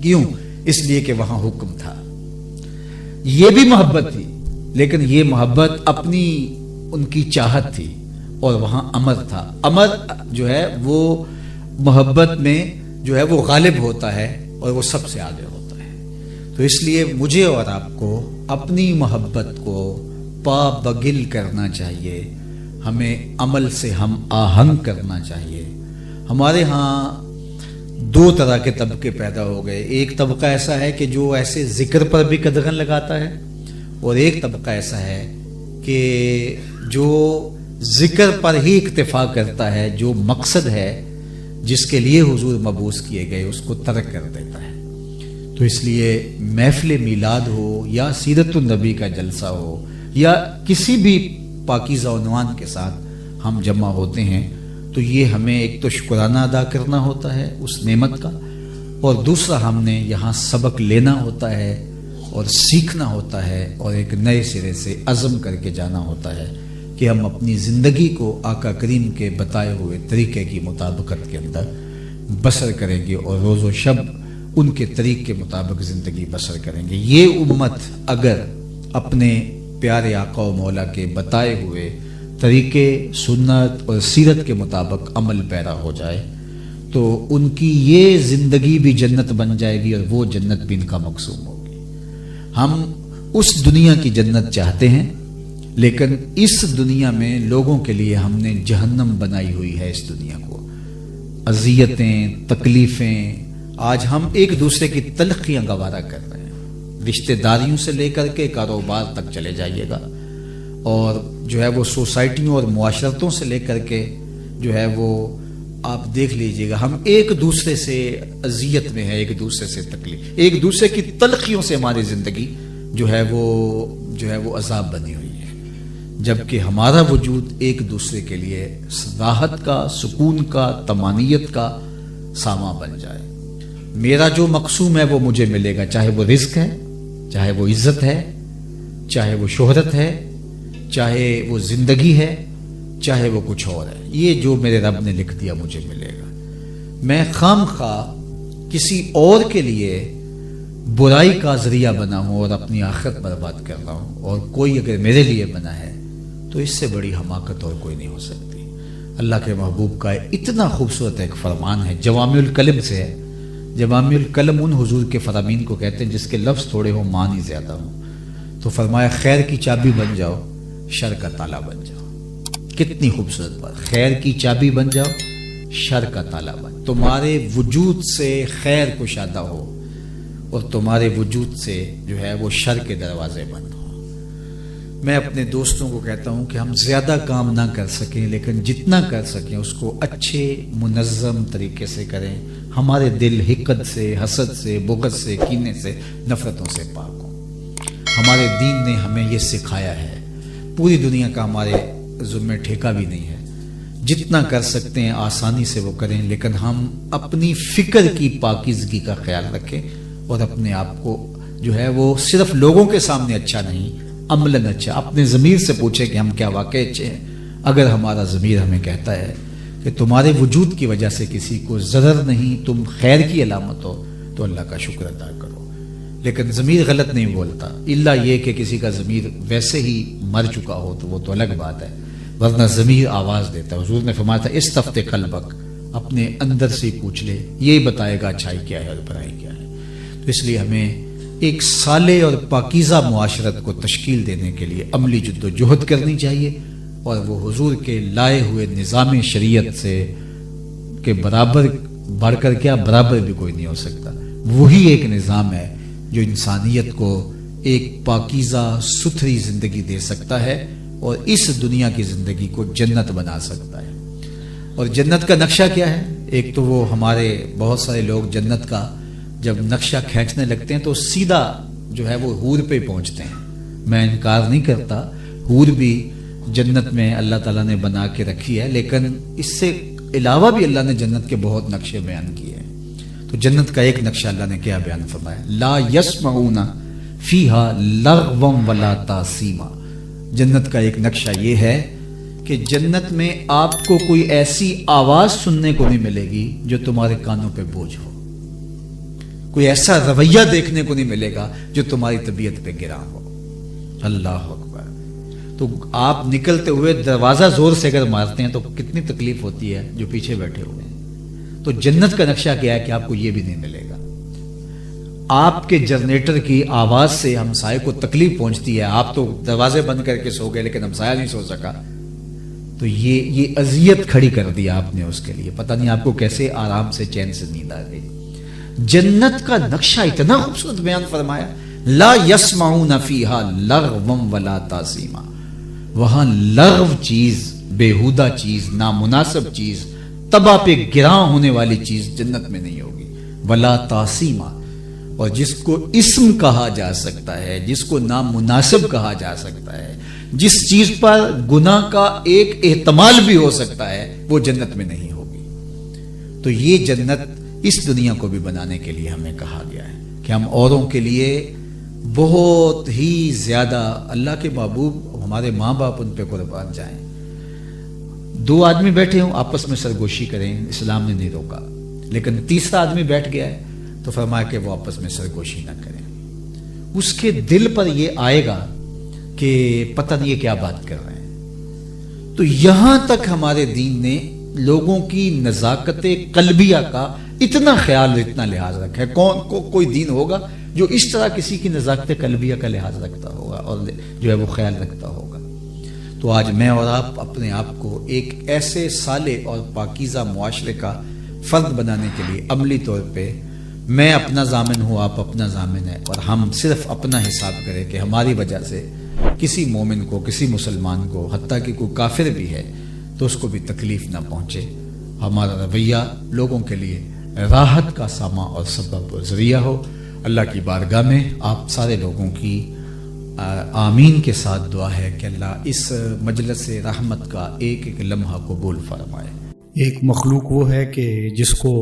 کیوں؟ اس لیے کہ وہاں حکم تھا، یہ بھی محبت تھی، لیکن یہ محبت اپنی ان کی چاہت تھی، اور وہاں امر تھا۔ امر جو ہے وہ محبت میں جو ہے وہ غالب ہوتا ہے اور وہ سب سے آگے ہوتا ہے۔ تو اس لیے مجھے اور آپ کو اپنی محبت کو پا بگل کرنا چاہیے، ہمیں عمل سے ہم آہنگ کرنا چاہیے۔ ہمارے ہاں 2 طرح کے طبقے پیدا ہو گئے، ایک طبقہ ایسا ہے کہ جو ایسے ذکر پر بھی قدغن لگاتا ہے، اور ایک طبقہ ایسا ہے کہ جو ذکر پر ہی اکتفا کرتا ہے، جو مقصد ہے جس کے لیے حضور مبعوث کیے گئے اس کو ترک کر دیتا ہے۔ تو اس لیے محفل میلاد ہو یا سیرت النبی کا جلسہ ہو یا کسی بھی پاکیزہ عنوان کے ساتھ ہم جمع ہوتے ہیں، تو یہ ہمیں ایک تو شکرانہ ادا کرنا ہوتا ہے اس نعمت کا، اور دوسرا ہم نے یہاں سبق لینا ہوتا ہے اور سیکھنا ہوتا ہے، اور ایک نئے سرے سے عزم کر کے جانا ہوتا ہے کہ ہم اپنی زندگی کو آقا کریم کے بتائے ہوئے طریقے کی مطابقت کے اندر بسر کریں گے، اور روز و شب ان کے طریق کے مطابق زندگی بسر کریں گے۔ یہ امت اگر اپنے پیارے آقا و مولا کے بتائے ہوئے طریقے، سنت اور سیرت کے مطابق عمل پیرا ہو جائے تو ان کی یہ زندگی بھی جنت بن جائے گی، اور وہ جنت بھی ان کا مقصود ہوگی۔ ہم اس دنیا کی جنت چاہتے ہیں، لیکن اس دنیا میں لوگوں کے لیے ہم نے جہنم بنائی ہوئی ہے۔ اس دنیا کو اذیتیں، تکلیفیں، آج ہم ایک دوسرے کی تلخیاں گوارا کر رہے ہیں، رشتہ داریوں سے لے کر کے کاروبار تک چلے جائیے گا، اور جو ہے وہ سوسائٹیوں اور معاشرتوں سے لے کر کے جو ہے وہ آپ دیکھ لیجئے گا، ہم ایک دوسرے سے اذیت میں ہے، ایک دوسرے سے تکلیف، ایک دوسرے کی تلخیوں سے ہماری زندگی جو ہے وہ عذاب بنی ہوئی ہے۔ جبکہ ہمارا وجود ایک دوسرے کے لیے راحت کا، سکون کا، طمانینت کا سامان بن جائے۔ میرا جو مقسوم ہے وہ مجھے ملے گا، چاہے وہ رزق ہے، چاہے وہ عزت ہے، چاہے وہ شہرت ہے، چاہے وہ زندگی ہے، چاہے وہ کچھ اور ہے۔ یہ جو میرے رب نے لکھ دیا مجھے ملے گا۔ میں خام خواہ کسی اور کے لیے برائی کا ذریعہ بنا ہوں اور اپنی آخرت برباد کر رہا ہوں، اور کوئی اگر میرے لیے بنا ہے تو اس سے بڑی حماقت اور کوئی نہیں ہو سکتی۔ اللہ کے محبوب کا اتنا خوبصورت ایک فرمان ہے، جوامع الکلم سے ہے۔ جوامع الکلم ان حضور کے فرامین کو کہتے ہیں جس کے لفظ تھوڑے ہوں معنی زیادہ ہوں۔ تو فرمایا خیر کی چابی بن جاؤ، شر کا تالا بن جاؤ۔ کتنی خوبصورت بات، خیر کی چابی بن جاؤ، شر کا تالا بن۔ تمہارے وجود سے خیر کشادہ ہو اور تمہارے وجود سے جو ہے وہ شر کے دروازے بند ہو۔ میں اپنے دوستوں کو کہتا ہوں کہ ہم زیادہ کام نہ کر سکیں، لیکن جتنا کر سکیں اس کو اچھے منظم طریقے سے کریں۔ ہمارے دل حقد سے، حسد سے، بغض سے، کینے سے، نفرتوں سے پاک ہوں۔ ہمارے دین نے ہمیں یہ سکھایا ہے۔ پوری دنیا کا ہمارے ذمہ ٹھیکہ بھی نہیں ہے، جتنا کر سکتے ہیں آسانی سے وہ کریں، لیکن ہم اپنی فکر کی پاکیزگی کا خیال رکھیں اور اپنے آپ کو جو ہے وہ صرف لوگوں کے سامنے اچھا نہیں، عملاً اچھا۔ اپنے ضمیر سے پوچھیں کہ ہم کیا واقعی اچھے ہیں۔ اگر ہمارا ضمیر ہمیں کہتا ہے کہ تمہارے وجود کی وجہ سے کسی کو ضرر نہیں، تم خیر کی علامت ہو، تو اللہ کا شکر ادا کرو۔ لیکن ضمیر غلط نہیں بولتا، الا یہ کہ کسی کا ضمیر ویسے ہی مر چکا ہو تو وہ تو الگ بات ہے، ورنہ ضمیر آواز دیتا ہے۔ حضور نے فرمایا تھا استفتح قلبک، اپنے اندر سے پوچھ لے، یہی بتائے گا اچھائی کیا ہے اور برائی کیا ہے۔ تو اس لیے ہمیں ایک صالح اور پاکیزہ معاشرت کو تشکیل دینے کے لیے عملی جد و جہد کرنی چاہیے، اور وہ حضور کے لائے ہوئے نظام شریعت سے کے برابر بڑھ کر کیا، برابر بھی کوئی نہیں ہو سکتا۔ وہی ایک نظام ہے جو انسانیت کو ایک پاکیزہ ستھری زندگی دے سکتا ہے اور اس دنیا کی زندگی کو جنت بنا سکتا ہے۔ اور جنت کا نقشہ کیا ہے؟ ایک تو وہ ہمارے بہت سارے لوگ جنت کا جب نقشہ کھینچنے لگتے ہیں تو سیدھا جو ہے وہ حور پہ پہنچتے ہیں۔ میں انکار نہیں کرتا، حور بھی جنت میں اللہ تعالیٰ نے بنا کے رکھی ہے، لیکن اس سے علاوہ بھی اللہ نے جنت کے بہت نقشے بیان کیے ہیں۔ تو جنت کا ایک نقشہ اللہ نے کیا بیان فرمایا؟ لا یسمعون فیہا لغوا ولا تاثیما۔ جنت کا ایک نقشہ یہ ہے کہ جنت میں آپ کو کوئی ایسی آواز سننے کو نہیں ملے گی جو تمہارے کانوں پہ بوجھ ہو، کوئی ایسا رویہ دیکھنے کو نہیں ملے گا جو تمہاری طبیعت پہ گرا ہو۔ اللہ اکبر۔ تو آپ نکلتے ہوئے دروازہ زور سے اگر مارتے ہیں تو کتنی تکلیف ہوتی ہے جو پیچھے بیٹھے ہوئے ہیں۔ تو جنت کا نقشہ کیا ہے کہ آپ کو یہ بھی نہیں ملے گا۔ آپ کے جنریٹر کی آواز سے ہمسائے کو تکلیف پہنچتی ہے، آپ تو دروازے بند کر کے سو گئے لیکن ہمسایہ نہیں سو سکا، تو یہ اذیت کھڑی کر دیا آپ نے اس کے لیے، پتہ نہیں آپ کو کیسے آرام سے چین سے نیند آ گئی۔ جنت کا نقشہ اتنا خوبصورت بیان فرمایا، لا یسمعون فیہا لغوا ولا تاثیما۔ وہاں لغو چیز، بیہودہ چیز، نامناسب چیز، تباہ پہ گراں ہونے والی چیز جنت میں نہیں ہوگی، ولا تاثیما۔ اور جس کو اسم کہا جا سکتا ہے، جس کو نامناسب کہا جا سکتا ہے، جس چیز پر گناہ کا ایک احتمال بھی ہو سکتا ہے، وہ جنت میں نہیں ہوگی۔ تو یہ جنت اس دنیا کو بھی بنانے کے لیے ہمیں کہا گیا ہے کہ ہم اوروں کے لیے بہت ہی زیادہ، اللہ کے محبوب ہمارے ماں باپ ان پہ قربان جائیں، دو آدمی بیٹھے ہوں آپس میں سرگوشی کریں، اسلام نے نہیں روکا، لیکن تیسرا آدمی بیٹھ گیا ہے تو فرمایا کہ وہ آپس میں سرگوشی نہ کریں۔ اس کے دل پر یہ آئے گا کہ پتہ نہیں یہ کیا بات کر رہے ہیں۔ تو یہاں تک ہمارے دین نے لوگوں کی نزاکت قلبیہ کا اتنا خیال، اتنا لحاظ رکھا ہے۔ کوئی دین ہوگا جو اس طرح کسی کی نزاکت قلبیہ کا لحاظ رکھتا ہوگا اور جو ہے وہ خیال رکھتا ہوگا؟ تو آج میں اور آپ اپنے آپ کو ایک ایسے صالح اور پاکیزہ معاشرے کا فرد بنانے کے لیے عملی طور پہ، میں اپنا ضامن ہوں، آپ اپنا ضامن ہے، اور ہم صرف اپنا حساب کریں کہ ہماری وجہ سے کسی مومن کو، کسی مسلمان کو، حتیٰ کہ کوئی کافر بھی ہے تو اس کو بھی تکلیف نہ پہنچے۔ ہمارا رویہ لوگوں کے لیے راحت کا سامان اور سبب اور ذریعہ ہو۔ اللہ کی بارگاہ میں آپ سارے لوگوں کی آمین کے ساتھ دعا ہے کہ اللہ اس مجلس رحمت کا ایک ایک لمحہ قبول فرمائے۔ ایک مخلوق وہ ہے کہ جس کو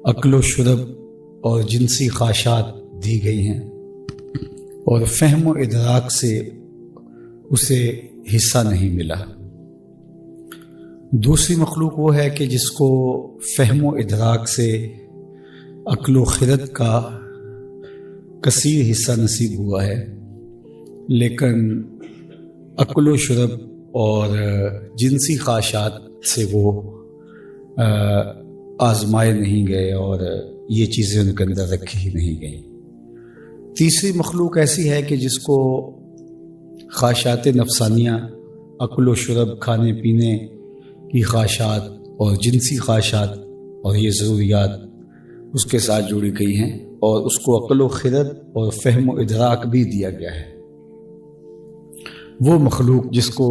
عقل و شرب اور جنسی خواہشات دی گئی ہیں اور فہم و ادراک سے اسے حصہ نہیں ملا۔ دوسری مخلوق وہ ہے کہ جس کو فہم و ادراک سے عقل و خرد کا کثیر حصہ نصیب ہوا ہے، لیکن عقل و شرب اور جنسی خواہشات سے وہ آزمائے نہیں گئے اور یہ چیزیں ان کے اندر رکھی ہی نہیں گئیں۔ تیسری مخلوق ایسی ہے کہ جس کو خواہشات نفسانیہ، عقل و شرب، کھانے پینے کی خواہشات اور جنسی خواہشات اور یہ ضروریات اس کے ساتھ جڑی گئی ہیں، اور اس کو عقل و خرد اور فہم و ادراک بھی دیا گیا ہے۔ وہ مخلوق جس کو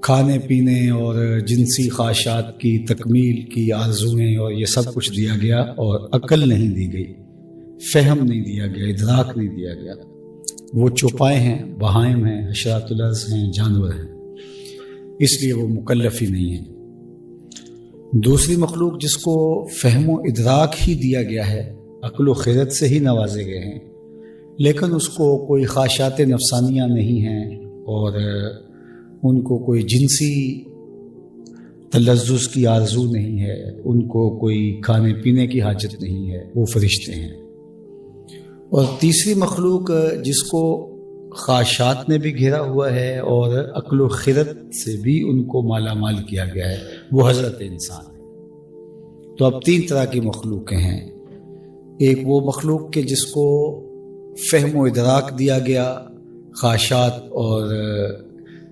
کھانے پینے اور جنسی خواہشات کی تکمیل کی آرزویں اور یہ سب کچھ دیا گیا اور عقل نہیں دی گئی، فہم نہیں دیا گیا، ادراک نہیں دیا گیا، وہ چوپائے ہیں، بہائم ہیں، حشرات الارض ہیں، جانور ہیں، اس لیے وہ مکلف ہی نہیں ہیں۔ دوسری مخلوق جس کو فہم و ادراک ہی دیا گیا ہے، عقل و خرد سے ہی نوازے گئے ہیں، لیکن اس کو کوئی خواہشات نفسانیہ نہیں ہیں اور ان کو کوئی جنسی تلذذ کی آرزو نہیں ہے، ان کو کوئی کھانے پینے کی حاجت نہیں ہے، وہ فرشتے ہیں۔ اور تیسری مخلوق جس کو خواہشات نے بھی گھیرا ہوا ہے اور عقل و خرد سے بھی ان کو مالا مال کیا گیا ہے، وہ حضرت انسان ہے۔ تو اب تین طرح کی مخلوقیں ہیں۔ ایک وہ مخلوق کہ جس کو فہم و ادراک دیا گیا، خواہشات اور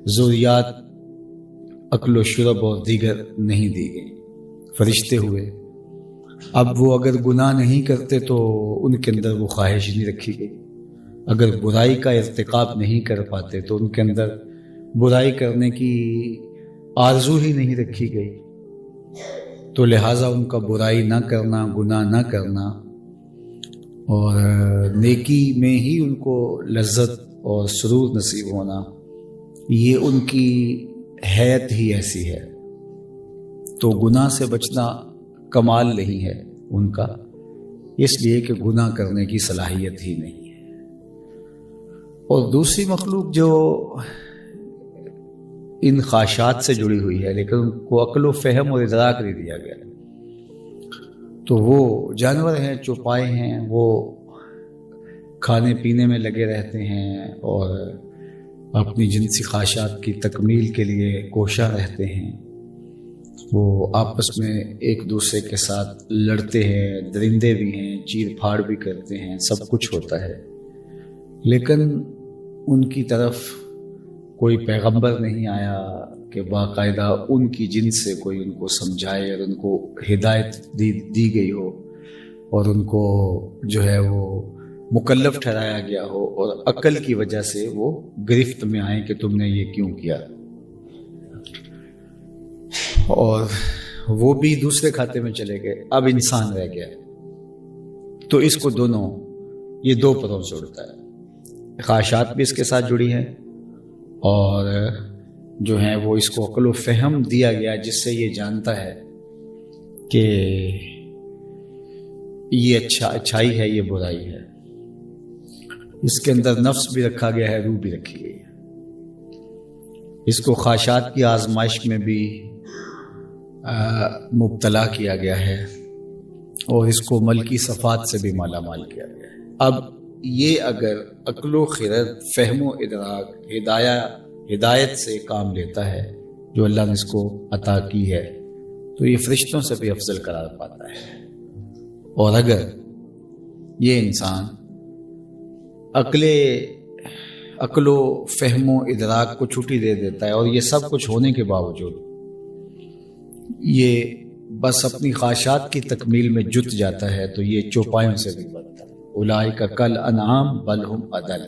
ضروریات عقل و شرب اور دیگر نہیں دی گئی، فرشتے ہوئے۔ اب وہ اگر گناہ نہیں کرتے تو ان کے اندر وہ خواہش نہیں رکھی گئی، اگر برائی کا ارتکاب نہیں کر پاتے تو ان کے اندر برائی کرنے کی آرزو ہی نہیں رکھی گئی، تو لہٰذا ان کا برائی نہ کرنا، گناہ نہ کرنا اور نیکی میں ہی ان کو لذت اور سرور نصیب ہونا، یہ ان کی حیت ہی ایسی ہے۔ تو گناہ سے بچنا کمال نہیں ہے ان کا، اس لیے کہ گناہ کرنے کی صلاحیت ہی نہیں ہے۔ اور دوسری مخلوق جو ان خواہشات سے جڑی ہوئی ہے لیکن ان کو عقل و فہم اور ادراک نہیں دیا گیا، تو وہ جانور ہیں، چوپائے ہیں، وہ کھانے پینے میں لگے رہتے ہیں اور اپنی جنسی خواہشات کی تکمیل کے لیے کوشاں رہتے ہیں، وہ آپس میں ایک دوسرے کے ساتھ لڑتے ہیں، درندے بھی ہیں، چیر پھاڑ بھی کرتے ہیں، سب کچھ ہوتا ہے، لیکن ان کی طرف کوئی پیغمبر نہیں آیا کہ باقاعدہ ان کی جنس سے کوئی ان کو سمجھائے اور ان کو ہدایت دی گئی ہو اور ان کو جو ہے وہ مکلف ٹھہرایا گیا ہو اور عقل کی وجہ سے وہ گرفت میں آئیں کہ تم نے یہ کیوں کیا، اور وہ بھی دوسرے کھاتے میں چلے گئے، اب انسان رہ گیا۔ تو اس کو دونوں، یہ دو پروں سے جڑتا ہے، خواہشات بھی اس کے ساتھ جڑی ہیں اور جو ہیں وہ اس کو عقل و فہم دیا گیا جس سے یہ جانتا ہے کہ یہ اچھائی ہے، یہ برائی ہے، اس کے اندر نفس بھی رکھا گیا ہے، روح بھی رکھی گئی ہے، اس کو خواہشات کی آزمائش میں بھی مبتلا کیا گیا ہے اور اس کو ملکی صفات سے بھی مالا مال کیا گیا ہے۔ اب یہ اگر عقل و خرد، فہم و ادراک، ہدایت سے کام لیتا ہے جو اللہ نے اس کو عطا کی ہے، تو یہ فرشتوں سے بھی افضل قرار پاتا ہے۔ اور اگر یہ انسان عقل و فہم و ادراک کو چھٹی دے دیتا ہے اور یہ سب کچھ ہونے کے باوجود یہ بس اپنی خواہشات کی تکمیل میں جت جاتا ہے، تو یہ چوپایوں سے بھی بدتر ہے۔ اولئک کالانعام بل ہم اضل۔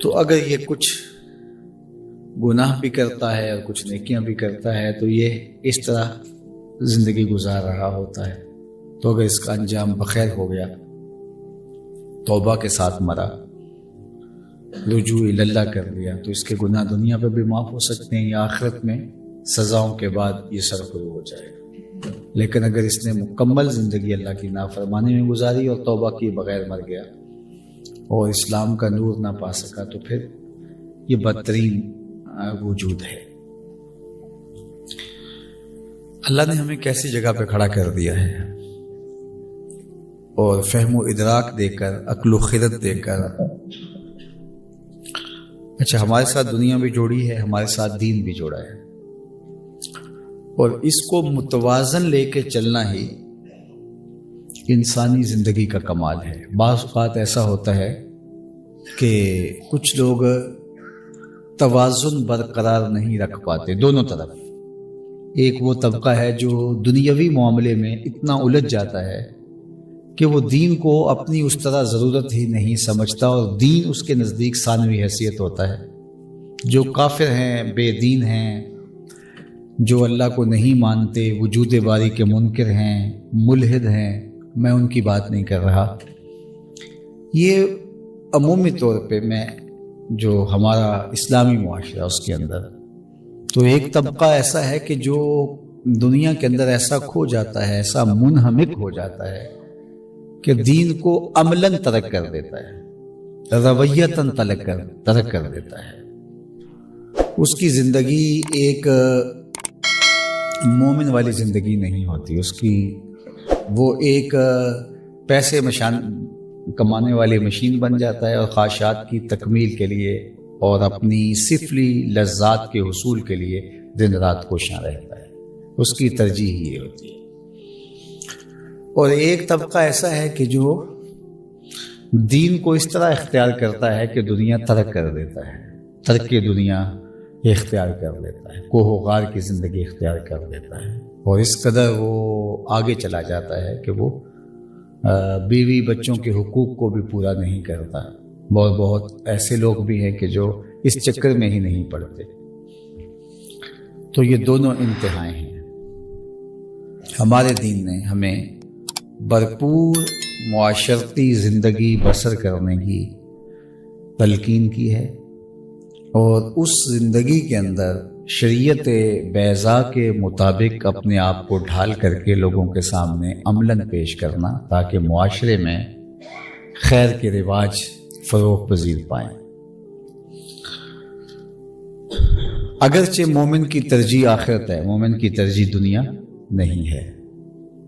تو اگر یہ کچھ گناہ بھی کرتا ہے اور کچھ نیکیاں بھی کرتا ہے تو یہ اس طرح زندگی گزار رہا ہوتا ہے، تو اگر اس کا انجام بخیر ہو گیا توبہ کے ساتھ مرا، رجوع اللہ کر لیا، تو اس کے گناہ دنیا پہ بھی معاف ہو سکتے ہیں یا آخرت میں سزاؤں کے بعد یہ سرخرو ہو جائے گا۔ لیکن اگر اس نے مکمل زندگی اللہ کی نافرمانی میں گزاری اور توبہ کی بغیر مر گیا اور اسلام کا نور نہ پا سکا تو پھر یہ بدترین وجود ہے۔ اللہ نے ہمیں کیسی جگہ پہ کھڑا کر دیا ہے اور فہم و ادراک دے کر، عقل و خرد دے کر، اچھا ہمارے ساتھ دنیا بھی جوڑی ہے، ہمارے ساتھ دین بھی جوڑا ہے، اور اس کو متوازن لے کے چلنا ہی انسانی زندگی کا کمال ہے۔ بعض اوقات ایسا ہوتا ہے کہ کچھ لوگ توازن برقرار نہیں رکھ پاتے دونوں طرف۔ ایک وہ طبقہ ہے جو دنیاوی معاملے میں اتنا الجھ جاتا ہے کہ وہ دین کو اپنی اس طرح ضرورت ہی نہیں سمجھتا اور دین اس کے نزدیک ثانوی حیثیت ہوتا ہے۔ جو کافر ہیں، بے دین ہیں، جو اللہ کو نہیں مانتے، وجود باری کے منکر ہیں، ملحد ہیں، میں ان کی بات نہیں کر رہا۔ یہ عمومی طور پہ میں جو ہمارا اسلامی معاشرہ اس کے اندر، تو ایک طبقہ ایسا ہے کہ جو دنیا کے اندر ایسا کھو جاتا ہے، ایسا منہمک ہو جاتا ہے کہ دین کو عملاً ترک کر دیتا ہے، رویتاً ترک کر دیتا ہے۔ اس کی زندگی ایک مومن والی زندگی نہیں ہوتی، اس کی وہ ایک پیسے کمانے والی مشین بن جاتا ہے اور خواہشات کی تکمیل کے لیے اور اپنی سفلی لذات کے حصول کے لیے دن رات کوشاں رہتا ہے۔ اس کی ترجیح یہ ہوتی ہے۔ اور ایک طبقہ ایسا ہے کہ جو دین کو اس طرح اختیار کرتا ہے کہ دنیا ترک کر دیتا ہے، ترک دنیا اختیار کر لیتا ہے، کوہ و غار کی زندگی اختیار کر لیتا ہے، اور اس قدر وہ آگے چلا جاتا ہے کہ وہ بیوی بچوں کے حقوق کو بھی پورا نہیں کرتا۔ بہت ایسے لوگ بھی ہیں کہ جو اس چکر میں ہی نہیں پڑتے۔ تو یہ دونوں انتہائیں ہیں۔ ہمارے دین نے ہمیں بھرپور معاشرتی زندگی بسر کرنے کی تلقین کی ہے، اور اس زندگی کے اندر شریعت بیضاء کے مطابق اپنے آپ کو ڈھال کر کے لوگوں کے سامنے عملاً پیش کرنا، تاکہ معاشرے میں خیر کے رواج فروغ پذیر پائیں۔ اگرچہ مومن کی ترجیح آخرت ہے، مومن کی ترجیح دنیا نہیں ہے،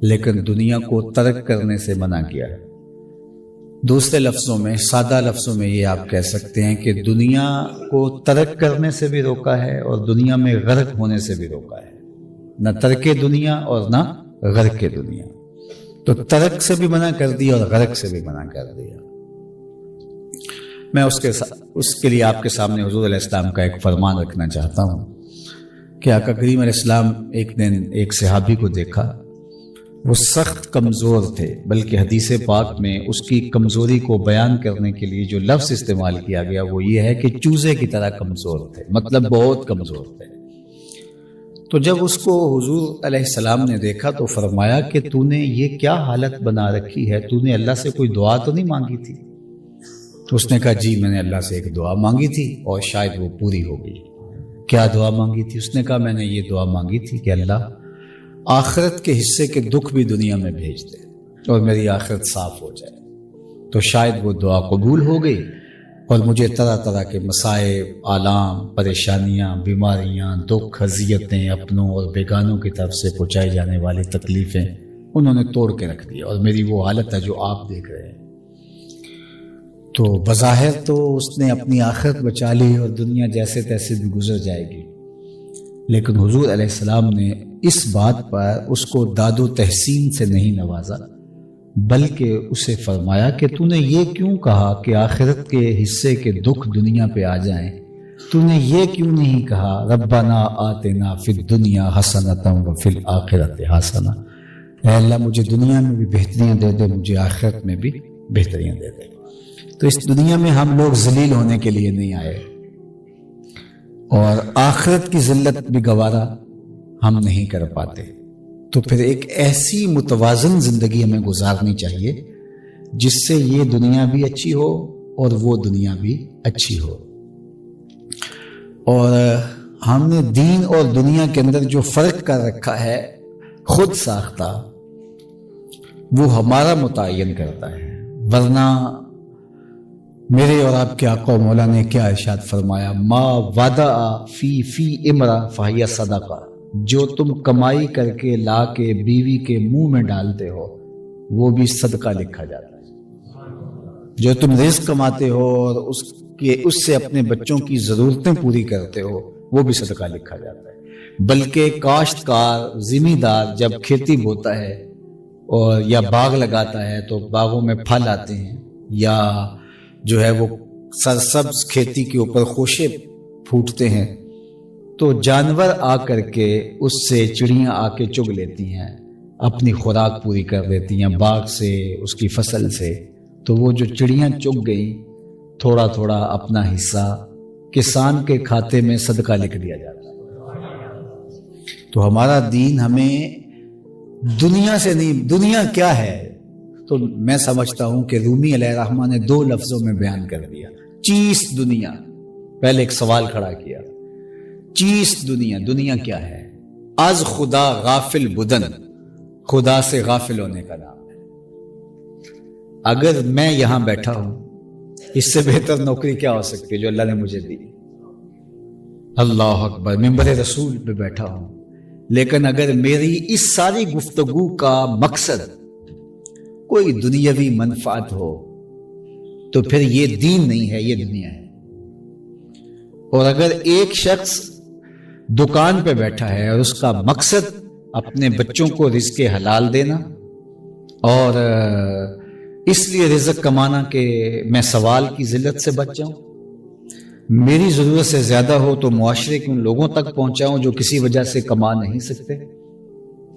لیکن دنیا کو ترک کرنے سے منع کیا ہے۔ دوسرے لفظوں میں، سادہ لفظوں میں یہ آپ کہہ سکتے ہیں کہ دنیا کو ترک کرنے سے بھی روکا ہے اور دنیا میں غرق ہونے سے بھی روکا ہے۔ نہ ترک دنیا اور نہ غرق دنیا، تو ترک سے بھی منع کر دیا اور غرق سے بھی منع کر دیا۔ میں اس کے لیے آپ کے سامنے حضور علیہ السلام کا ایک فرمان رکھنا چاہتا ہوں کہ آقا کریم علیہ السلام ایک دن ایک صحابی کو دیکھا، وہ سخت کمزور تھے، بلکہ حدیث پاک میں اس کی کمزوری کو بیان کرنے کے لیے جو لفظ استعمال کیا گیا وہ یہ ہے کہ چوزے کی طرح کمزور تھے، مطلب بہت کمزور تھے۔ تو جب اس کو حضور علیہ السلام نے دیکھا تو فرمایا کہ تو نے یہ کیا حالت بنا رکھی ہے، تو نے اللہ سے کوئی دعا تو نہیں مانگی تھی؟ تو اس نے کہا جی میں نے اللہ سے ایک دعا مانگی تھی اور شاید وہ پوری ہو گئی۔ کیا دعا مانگی تھی؟ اس نے کہا میں نے یہ دعا مانگی تھی کہ اللہ آخرت کے حصے کے دکھ بھی دنیا میں بھیج دے اور میری آخرت صاف ہو جائے۔ تو شاید وہ دعا قبول ہو گئی اور مجھے طرح طرح کے مسائب، آلام، پریشانیاں، بیماریاں، دکھ، اذیتیں، اپنوں اور بیگانوں کی طرف سے پہنچائی جانے والی تکلیفیں انہوں نے توڑ کے رکھ دی، اور میری وہ حالت ہے جو آپ دیکھ رہے ہیں۔ تو بظاہر تو اس نے اپنی آخرت بچا لی اور دنیا جیسے تیسے بھی گزر جائے گی، لیکن حضور علیہ السلام نے اس بات پر اس کو داد و تحسین سے نہیں نوازا، بلکہ اسے فرمایا کہ تو نے یہ کیوں کہا کہ آخرت کے حصے کے دکھ دنیا پہ آ جائیں؟ تو نے یہ کیوں نہیں کہا ربنا آتنا فی الدنیا حسنۃ وفی الآخرۃ حسنہ، اے اللہ مجھے دنیا میں بھی بہتریاں دے دے، مجھے آخرت میں بھی بہتریاں دے دے۔ تو اس دنیا میں ہم لوگ ذلیل ہونے کے لیے نہیں آئے، اور آخرت کی ذلت بھی گوارا ہم نہیں کر پاتے۔ تو پھر ایک ایسی متوازن زندگی ہمیں گزارنی چاہیے جس سے یہ دنیا بھی اچھی ہو اور وہ دنیا بھی اچھی ہو. اور ہم نے دین اور دنیا کے اندر جو فرق کر رکھا ہے خود ساختہ، وہ ہمارا متعین کرتا ہے. ورنہ میرے اور آپ کے آقا و مولا نے کیا ارشاد فرمایا، ما وضع فی امرا فہی صدقہ، جو تم کمائی کر کے لا کے بیوی کے منہ میں ڈالتے ہو وہ بھی صدقہ لکھا جاتا ہے. جو تم رزق کماتے ہو اور اس سے اپنے بچوں کی ضرورتیں پوری کرتے ہو وہ بھی صدقہ لکھا جاتا ہے. بلکہ کاشتکار زمیندار جب کھیتی بوتا ہے اور یا باغ لگاتا ہے تو باغوں میں پھل آتے ہیں، یا جو ہے وہ سرسبز کھیتی کے اوپر خوشے پھوٹتے ہیں، تو جانور آ کر کے اس سے، چڑیاں آ کے چگ لیتی ہیں، اپنی خوراک پوری کر لیتی ہیں باغ سے، اس کی فصل سے. تو وہ جو چڑیاں چگ گئیں، تھوڑا تھوڑا اپنا حصہ کسان کے کھاتے میں صدقہ لکھ دیا جاتا ہے. تو ہمارا دین ہمیں دنیا سے نہیں، دنیا کیا ہے تو میں سمجھتا ہوں کہ رومی علیہ الرحمہ نے 2 لفظوں میں بیان کر دیا. چیز دنیا. پہلے ایک سوال کھڑا کیا، چیز دنیا، دنیا کیا ہے؟ از خدا غافل بدن، خدا سے غافل ہونے کا نام ہے. اگر میں یہاں بیٹھا ہوں، اس سے بہتر نوکری کیا ہو سکتی ہے جو اللہ نے مجھے دی؟ اللہ اکبر، ممبر رسول پہ بیٹھا ہوں. لیکن اگر میری اس ساری گفتگو کا مقصد کوئی دنیاوی منفعت ہو تو پھر یہ دین نہیں ہے، یہ دنیا ہے. اور اگر ایک شخص دکان پہ بیٹھا ہے اور اس کا مقصد اپنے بچوں کو رزق حلال دینا اور اس لیے رزق کمانا کہ میں سوال کی ذلت سے بچ جاؤں، میری ضرورت سے زیادہ ہو تو معاشرے کے ان لوگوں تک پہنچاؤں جو کسی وجہ سے کما نہیں سکتے،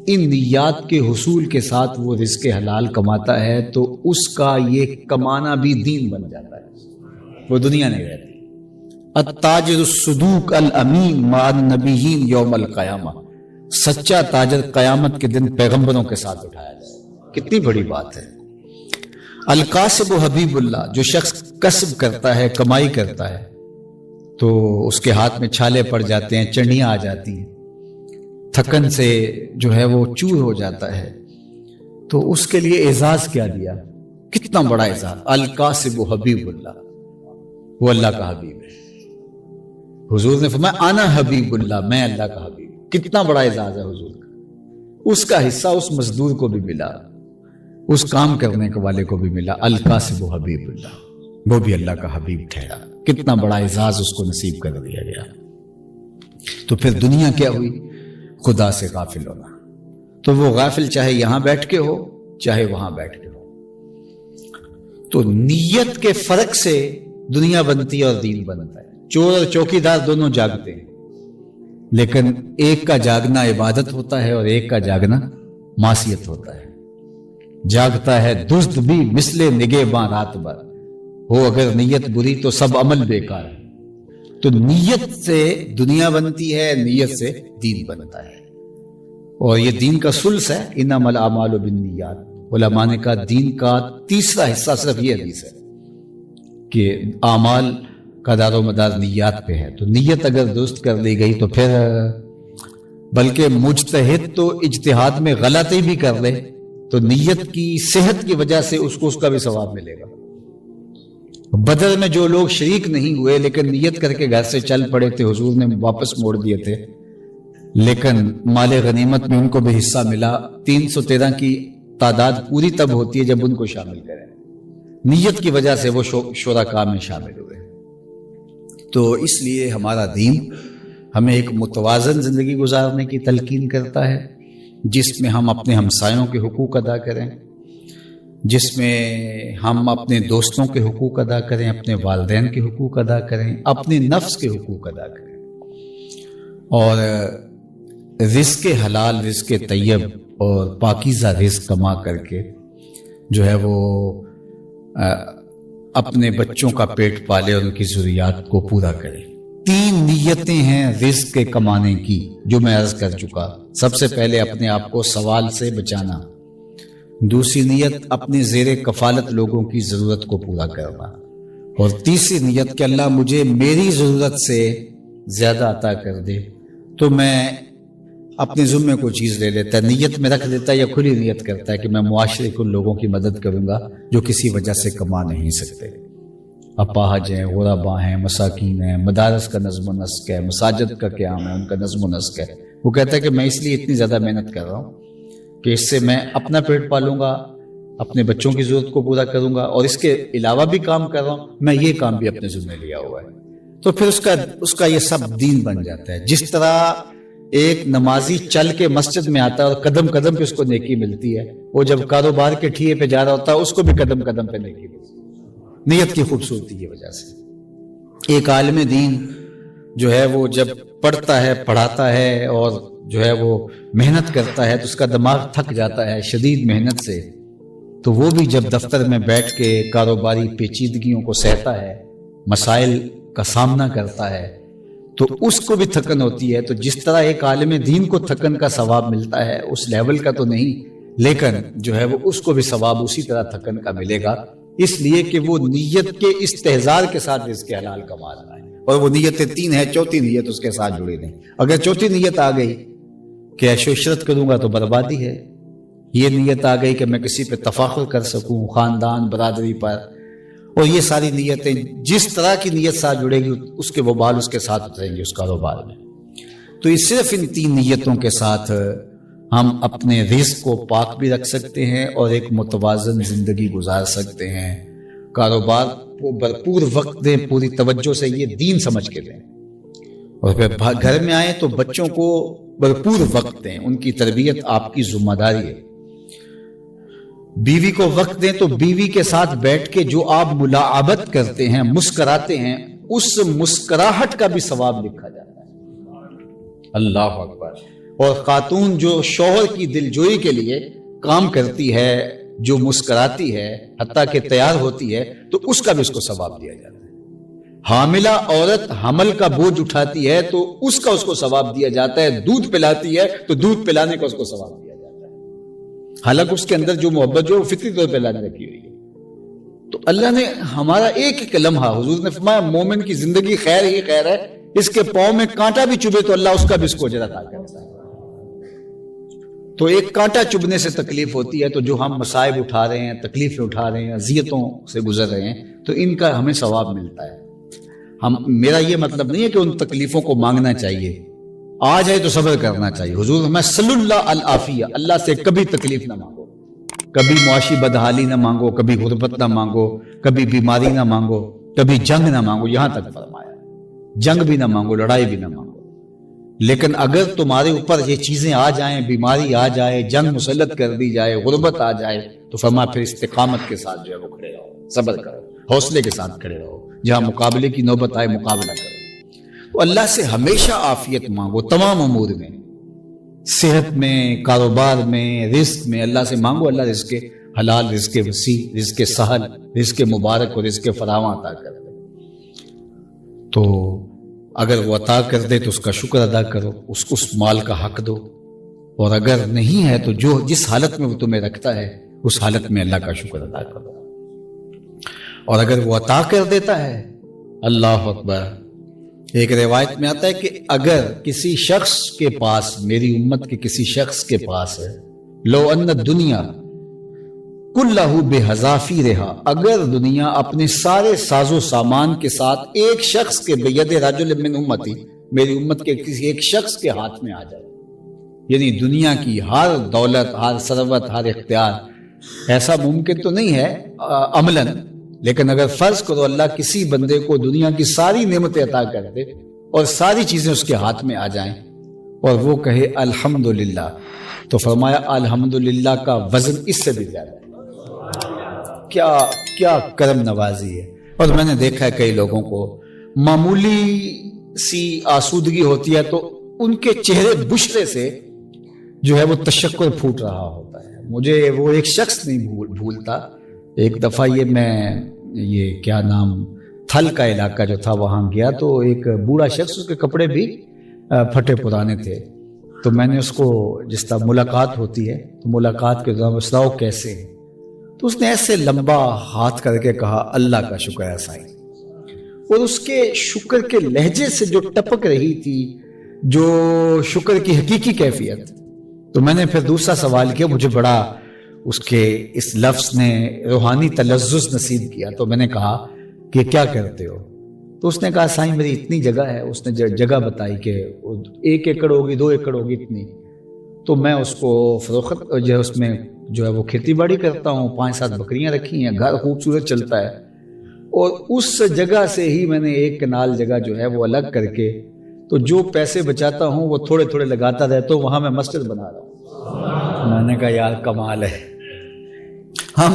ان نیات کے حصول کے ساتھ وہ رزق حلال کماتا ہے تو اس کا یہ کمانا بھی دین بن جاتا ہے، وہ دنیا نہیں رہتی. التاجر الصدوق الامین مع النبیین یوم القیامہ، سچا تاجر قیامت کے دن پیغمبروں کے ساتھ اٹھایا جائے. کتنی بڑی بات ہے. القاسب حبیب اللہ، جو شخص کسب کرتا ہے، کمائی کرتا ہے، تو اس کے ہاتھ میں چھالے پڑ جاتے ہیں، چنڈیاں آ جاتی ہیں، تھکن سے جو ہے وہ چور ہو جاتا ہے، تو اس کے لیے اعزاز کیا دیا، کتنا بڑا اعزاز. القاسب حبیب اللہ، وہ اللہ کا حبیب ہے. حضور نے فرمایا انا حبیب اللہ، میں اللہ کا حبیب. کتنا بڑا اعزاز ہے حضور کا. اس کا حصہ اس مزدور کو بھی ملا، اس کام کرنے کے والے کو بھی ملا. القاسب حبیب اللہ، وہ بھی اللہ کا حبیب ٹھہرا. کتنا بڑا اعزاز اس کو نصیب کر دیا گیا. تو پھر دنیا کیا ہوئی؟ خدا سے غافل ہونا. تو وہ غافل چاہے یہاں بیٹھ کے ہو چاہے وہاں بیٹھ کے ہو. تو نیت کے فرق سے دنیا بنتی ہے اور دین بنتا ہے. چور اور چوکیدار دونوں جاگتے ہیں، لیکن ایک کا جاگنا عبادت ہوتا ہے اور ایک کا جاگنا معصیت ہوتا ہے. جاگتا ہے دزد بھی مثل نگہباں رات بھر، ہو اگر نیت بری تو سب عمل بیکار ہے. تو نیت سے دنیا بنتی ہے، نیت سے دین بنتا ہے. اور یہ دین کا ثلث ہے، انما الاعمال بالنیات. علماء نے کہا دین کا تیسرا حصہ صرف یہ حدیث ہے کہ اعمال کا دار و مدار نیات پہ ہے. تو نیت اگر درست کر لی گئی تو پھر بلکہ مجتہد تو اجتہاد میں غلطی بھی کر لے تو نیت کی صحت کی وجہ سے اس کو اس کا بھی ثواب ملے گا. بدر میں جو لوگ شریک نہیں ہوئے لیکن نیت کر کے گھر سے چل پڑے تھے، حضور نے واپس موڑ دیے تھے، لیکن مال غنیمت میں ان کو بھی حصہ ملا. 313 کی تعداد پوری تب ہوتی ہے جب ان کو شامل کریں. نیت کی وجہ سے وہ شرکاء میں شامل ہوئے. تو اس لیے ہمارا دین ہمیں ایک متوازن زندگی گزارنے کی تلقین کرتا ہے، جس میں ہم اپنے ہمسایوں کے حقوق ادا کریں، جس میں ہم اپنے دوستوں کے حقوق ادا کریں، اپنے والدین کے حقوق ادا کریں، اپنے نفس کے حقوق ادا کریں، اور رزق حلال، رزق طیب اور پاکیزہ رزق کما کر کے جو ہے وہ اپنے بچوں کا پیٹ پالے اور ان کی ضروریات کو پورا کرے. 3 نیتیں ہیں رزق کے کمانے کی جو میں عرض کر چکا. سب سے پہلے اپنے آپ کو سوال سے بچانا، دوسری نیت اپنے زیر کفالت لوگوں کی ضرورت کو پورا کرنا، اور تیسری نیت کہ اللہ مجھے میری ضرورت سے زیادہ عطا کر دے، تو میں اپنے ذمے کوئی چیز لے لیتا ہے، نیت میں رکھ لیتا ہے یا کھلی نیت کرتا ہے کہ میں معاشرے کے ان لوگوں کی مدد کروں گا جو کسی وجہ سے کما نہیں سکتے، اپاہج ہیں، غربا ہیں، مساکین ہیں، مدارس کا نظم و نسق ہے، مساجد کا قیام ہے، ان کا نظم و نسق ہے۔ وہ کہتا ہے کہ میں اس لیے اتنی زیادہ محنت کر رہا ہوں کہ اس سے میں اپنا پیٹ پالوں گا، اپنے بچوں کی ضرورت کو پورا کروں گا، اور اس کے علاوہ بھی کام کر رہا ہوں، میں یہ کام بھی اپنے ذمہ لیا ہوا ہے۔ تو پھر اس کا یہ سب دین بن جاتا ہے۔ جس طرح ایک نمازی چل کے مسجد میں آتا ہے اور قدم قدم پہ اس کو نیکی ملتی ہے، وہ جب کاروبار کے ٹھیے پہ جا رہا ہوتا ہے اس کو بھی قدم قدم پہ نیکی ملتی ہے، نیت کی خوبصورتی کی وجہ سے۔ ایک عالم دین جو ہے وہ جب پڑھتا ہے، پڑھاتا ہے اور جو ہے وہ محنت کرتا ہے تو اس کا دماغ تھک جاتا ہے شدید محنت سے، تو وہ بھی جب دفتر میں بیٹھ کے کاروباری پیچیدگیوں کو سہتا ہے، مسائل کا سامنا کرتا ہے، تو اس کو بھی تھکن ہوتی ہے۔ تو جس طرح ایک عالم دین کو تھکن کا ثواب ملتا ہے، اس لیول کا تو نہیں، لیکن جو ہے وہ اس کو بھی ثواب اسی طرح تھکن کا ملے گا، اس لیے کہ وہ نیت کے استحضار کے ساتھ رزق حلال کما رہا ہے، اور وہ نیتیں 3 ہیں، چوتھی نیت اس کے ساتھ جڑی نہیں۔ اگر چوتھی نیت آ گئی کہ عیش و عشرت کروں گا تو بربادی ہے، یہ نیت آ گئی کہ میں کسی پہ تفاخر کر سکوں خاندان برادری پر، اور یہ ساری نیتیں جس طرح کی نیت ساتھ جڑے گی اس کے وبال اس کے ساتھ اتریں گے اس کاروبار میں۔ تو اس صرف ان 3 نیتوں کے ساتھ ہم اپنے رزق کو پاک بھی رکھ سکتے ہیں اور ایک متوازن زندگی گزار سکتے ہیں۔ کاروبار کو بھرپور وقت دیں، پوری توجہ سے یہ دین سمجھ کے دیں، اور پھر گھر میں آئیں تو بچوں کو بھرپور وقت دیں، ان کی تربیت آپ کی ذمہ داری ہے۔ بیوی کو وقت دیں تو بیوی کے ساتھ بیٹھ کے جو آپ ملاعبت کرتے ہیں، مسکراتے ہیں، اس مسکراہٹ کا بھی ثواب لکھا جاتا ہے۔ اللہ اکبر۔ اور خاتون جو شوہر کی دلجوئی کے لیے کام کرتی ہے، جو مسکراتی ہے، حتیٰ کہ تیار ہوتی ہے، تو اس کا بھی اس کو ثواب دیا جاتا ہے۔ حاملہ عورت حمل کا بوجھ اٹھاتی ہے تو اس کا اس کو ثواب دیا جاتا ہے، دودھ پلاتی ہے تو دودھ پلانے کا اس کو ثواب دیا جاتا ہے، حالانکہ اس کے اندر جو محبت جو فطری طور پہ اللہ نے رکھی ہوئی ہے۔ تو اللہ نے ہمارا ایک ایک لمحہ، حضور نے فرمایا مومن کی زندگی خیر ہی خیر ہے، اس کے پاؤں میں کانٹا بھی چبھے تو اللہ اس کا بھی اس کو اجر عطا کرتا ہے۔ تو ایک کانٹا چبھنے سے تکلیف ہوتی ہے، تو جو ہم مصائب اٹھا رہے ہیں، تکلیفیں اٹھا رہے ہیں، اذیتوں سے گزر رہے ہیں، تو ان کا ہمیں ثواب ملتا ہے۔ میرا یہ مطلب نہیں ہے کہ ان تکلیفوں کو مانگنا چاہیے، آ جائے تو صبر کرنا چاہیے۔ حضور میں صلی اللہ العافیہ، اللہ سے کبھی تکلیف نہ مانگو، کبھی معاشی بدحالی نہ مانگو، کبھی غربت نہ مانگو، کبھی بیماری نہ مانگو، کبھی جنگ نہ مانگو، یہاں تک فرمایا، جنگ بھی نہ مانگو، لڑائی بھی نہ مانگو۔ لیکن اگر تمہارے اوپر یہ چیزیں آ جائیں، بیماری آ جائے، جنگ مسلط کر دی جائے، غربت آ جائے، تو فرمایا پھر استقامت کے ساتھ جو ہے وہ کھڑے رہو، صبر کرو، حوصلے کے ساتھ کھڑے رہو، جہاں مقابلے کی نوبت آئے مقابلہ کرو۔ تو اللہ سے ہمیشہ عافیت مانگو، تمام امور میں، صحت میں، کاروبار میں، رزق میں اللہ سے مانگو، اللہ رزق حلال، رزق وسیع، رزق سہل، رزق مبارک اور رزق فراواں عطا کر دے۔ تو اگر وہ عطا کر دے تو اس کا شکر ادا کرو، اس مال کا حق دو، اور اگر نہیں ہے تو جس حالت میں وہ تمہیں رکھتا ہے اس حالت میں اللہ کا شکر ادا کرو۔ اور اگر وہ عطا کر دیتا ہے، اللہ اکبر، ایک روایت میں آتا ہے کہ اگر کسی شخص کے پاس، میری امت کے کسی شخص کے پاس ہے، لو ان الدنیا کلہ بحذافیرہا، اگر دنیا اپنے سارے ساز و سامان کے ساتھ ایک شخص کے بید رجل من امتی، میری امت کے کسی ایک شخص کے ہاتھ میں آ جائے، یعنی دنیا کی ہر دولت، ہر ثروت، ہر اختیار، ایسا ممکن تو نہیں ہے عملاً، لیکن اگر فرض کرو اللہ کسی بندے کو دنیا کی ساری نعمتیں عطا کر دے اور ساری چیزیں اس کے ہاتھ میں آ جائیں اور وہ کہے الحمدللہ، تو فرمایا الحمدللہ کا وزن اس سے بھی زیادہ ہے۔ کیا کرم نوازی ہے۔ اور میں نے دیکھا ہے کئی لوگوں کو معمولی سی آسودگی ہوتی ہے تو ان کے چہرے بشرے سے جو ہے وہ تشکر پھوٹ رہا ہوتا ہے۔ مجھے وہ ایک شخص نہیں بھولتا، ایک دفعہ یہ کیا نام، تھل کا علاقہ جو تھا، وہاں گیا تو ایک بوڑھا شخص، اس کے کپڑے بھی پھٹے پرانے تھے، تو میں نے اس کو جس طرح ملاقات ہوتی ہے تو ملاقات کے دوران سناؤ کیسے، تو اس نے ایسے لمبا ہاتھ کر کے کہا اللہ کا شکر ہے سائیں، اور اس کے شکر کے لہجے سے جو ٹپک رہی تھی جو شکر کی حقیقی کیفیت. تو میں نے پھر دوسرا سوال کیا، مجھے بڑا اس کے اس لفظ نے روحانی تلذذ نصیب کیا. تو میں نے کہا کہ کیا کرتے ہو؟ تو اس نے کہا سائیں میری اتنی جگہ ہے. اس نے جگہ بتائی کہ 1 ایکڑ ہوگی 2 ایکڑ ہوگی اتنی. تو میں اس کو فروخت جو ہے اس میں جو ہے وہ کھیتی باڑی کرتا ہوں، 5-7 بکریاں رکھی ہیں، گھر خوبصورت چلتا ہے. اور اس جگہ سے ہی میں نے 1 کنال جگہ جو ہے وہ الگ کر کے تو جو پیسے بچاتا ہوں وہ تھوڑے تھوڑے لگاتا رہتا ہوں، وہاں میں مسجد بنا رہا ہوں. میں نے کہا یار کمال ہے.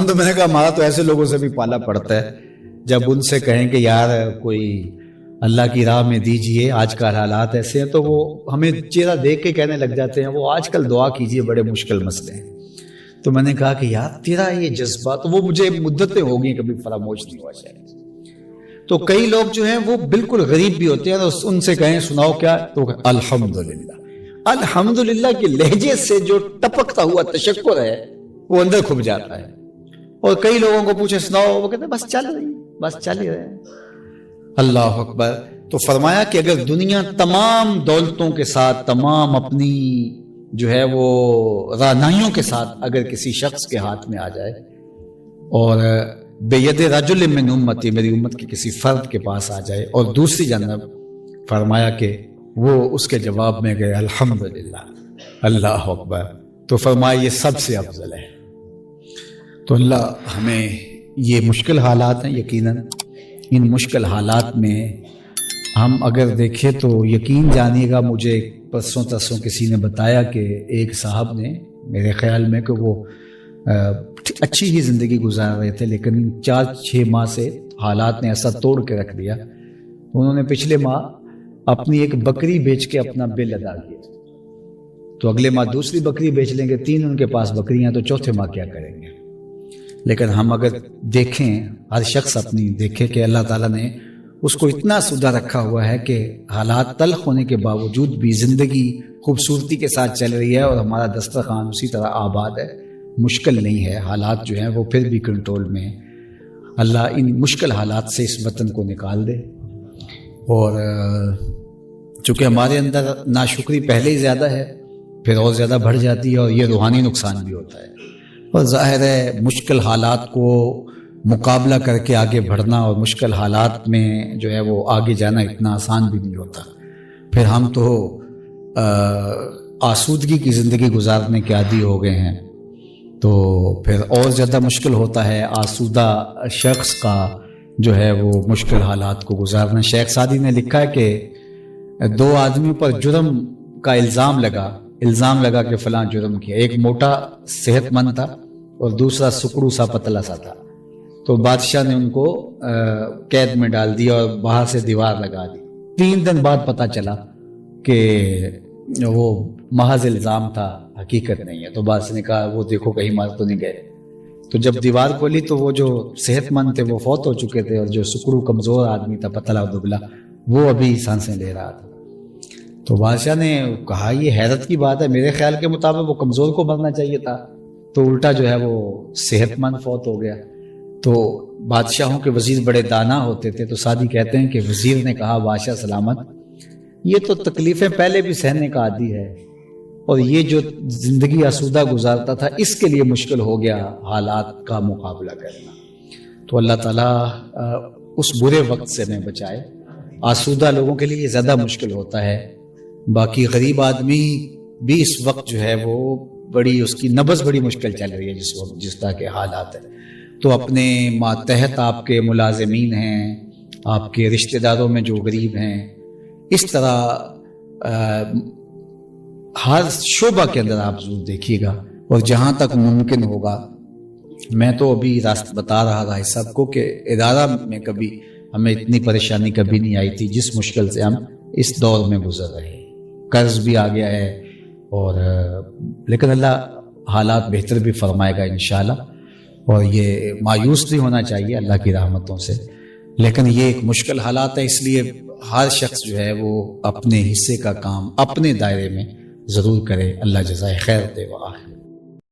تو میں نے کہا ہمارا تو ایسے لوگوں سے بھی پالا پڑتا ہے، جب ان سے کہیں کہ یار کوئی اللہ کی راہ میں دیجئے، آج کل حالات ایسے ہیں، تو وہ ہمیں چہرہ دیکھ کے کہنے لگ جاتے ہیں وہ آج کل دعا کیجئے بڑے مشکل مسئلے ہیں. تو میں نے کہا کہ یار تیرا یہ جذبہ تو وہ مجھے مدتیں ہو گئی کبھی فراموش نہیں ہوا شاید. تو کئی لوگ جو ہیں وہ بالکل غریب بھی ہوتے ہیں، ان سے کہیں سناؤ کیا، تو الحمدللہ. الحمدللہ کے لہجے سے جو ٹپکتا ہوا تشکر ہے وہ اندر کھپ جاتا ہے. اور کئی لوگوں کو پوچھے سناؤ، وہ کہتے ہیں بس چل رہی، بس چل ہی رہے. اللہ اکبر. تو فرمایا کہ اگر دنیا تمام دولتوں کے ساتھ، تمام اپنی جو ہے وہ رانائیوں کے ساتھ اگر کسی شخص کے ہاتھ میں آ جائے اور بید رجل من امتی، میری امت کے کسی فرد کے پاس آ جائے، اور دوسری جانب فرمایا کہ وہ اس کے جواب میں گئے الحمدللہ اللہ اکبر، تو فرمایا یہ سب سے افضل ہے. تو اللہ ہمیں یہ مشکل حالات ہیں، یقیناً ان مشکل حالات میں ہم اگر دیکھیں تو یقین جانیے گا، مجھے پرسوں ترسوں کسی نے بتایا کہ ایک صاحب نے، میرے خیال میں کہ وہ اچھی ہی زندگی گزار رہے تھے، لیکن 4-6 ماہ سے حالات نے ایسا توڑ کے رکھ دیا. انہوں نے پچھلے ماہ اپنی ایک بکری بیچ کے اپنا بل ادا کیا، تو اگلے ماہ دوسری بکری بیچ لیں گے، 3 ان کے پاس بکریاں، تو چوتھے ماہ کیا کریں گے؟ لیکن ہم اگر دیکھیں، ہر شخص اپنی دیکھے کہ اللہ تعالیٰ نے اس کو اتنا سودھا رکھا ہوا ہے کہ حالات تلخ ہونے کے باوجود بھی زندگی خوبصورتی کے ساتھ چل رہی ہے، اور ہمارا دسترخوان اسی طرح آباد ہے، مشکل نہیں ہے، حالات جو ہیں وہ پھر بھی کنٹرول میں ہیں. اللہ ان مشکل حالات سے اس وطن کو نکال دے. اور چونکہ ہمارے اندر ناشکری پہلے ہی زیادہ ہے، پھر اور زیادہ بڑھ جاتی ہے، اور یہ روحانی نقصان بھی ہوتا ہے. اور ظاہر ہے مشکل حالات کو مقابلہ کر کے آگے بڑھنا اور مشکل حالات میں جو ہے وہ آگے جانا اتنا آسان بھی نہیں ہوتا. پھر ہم تو آسودگی کی زندگی گزارنے کے عادی ہو گئے ہیں، تو پھر اور زیادہ مشکل ہوتا ہے آسودہ شخص کا جو ہے وہ مشکل حالات کو گزارنا. شیخ سعدی نے لکھا ہے کہ 2 آدمیوں پر جرم کا الزام لگا کہ فلاں جرم کیا. ایک موٹا صحت مند تھا اور دوسرا سکڑو سا پتلا سا تھا. تو بادشاہ نے ان کو قید میں ڈال دیا اور باہر سے دیوار لگا دی. 3 دن بعد پتہ چلا کہ وہ محض الزام تھا، حقیقت نہیں ہے. تو بادشاہ نے کہا وہ دیکھو کہیں مار تو نہیں گئے. تو جب دیوار کھولی تو وہ جو صحت مند تھے وہ فوت ہو چکے تھے، اور جو سکڑو کمزور آدمی تھا، پتلا اور دبلا، وہ ابھی سانسیں لے رہا تھا. تو بادشاہ نے کہا یہ حیرت کی بات ہے، میرے خیال کے مطابق وہ کمزور کو مرنا چاہیے تھا، تو الٹا جو ہے وہ صحت مند فوت ہو گیا. تو بادشاہوں کے وزیر بڑے دانا ہوتے تھے. تو سعدی کہتے ہیں کہ وزیر نے کہا بادشاہ سلامت، یہ تو تکلیفیں پہلے بھی سہنے کا عادی ہے، اور یہ جو زندگی آسودہ گزارتا تھا اس کے لیے مشکل ہو گیا حالات کا مقابلہ کرنا. تو اللہ تعالیٰ اس برے وقت سے ہمیں بچائے. آسودہ لوگوں کے لیے یہ زیادہ مشکل ہوتا ہے، باقی غریب آدمی بھی اس وقت جو ہے وہ بڑی اس کی نبض بڑی مشکل چل رہی ہے جس وقت جس طرح کے حالات ہیں. تو اپنے ماتحت آپ کے ملازمین ہیں، آپ کے رشتہ داروں میں جو غریب ہیں، اس طرح ہر شعبہ کے اندر آپ ضرور دیکھیے گا. اور جہاں تک ممکن ہوگا، میں تو ابھی راست بتا رہا تھا سب کو کہ ادارہ میں کبھی ہمیں اتنی پریشانی کبھی نہیں آئی تھی جس مشکل سے ہم اس دور میں گزر رہے ہیں. قرض بھی آ گیا ہے، اور لیکن اللہ حالات بہتر بھی فرمائے گا انشاءاللہ. اور یہ مایوس نہیں ہونا چاہیے اللہ کی رحمتوں سے، لیکن یہ ایک مشکل حالات ہے، اس لیے ہر شخص جو ہے وہ اپنے حصے کا کام اپنے دائرے میں ضرور کرے. اللہ جزائے خیر دے. وآخر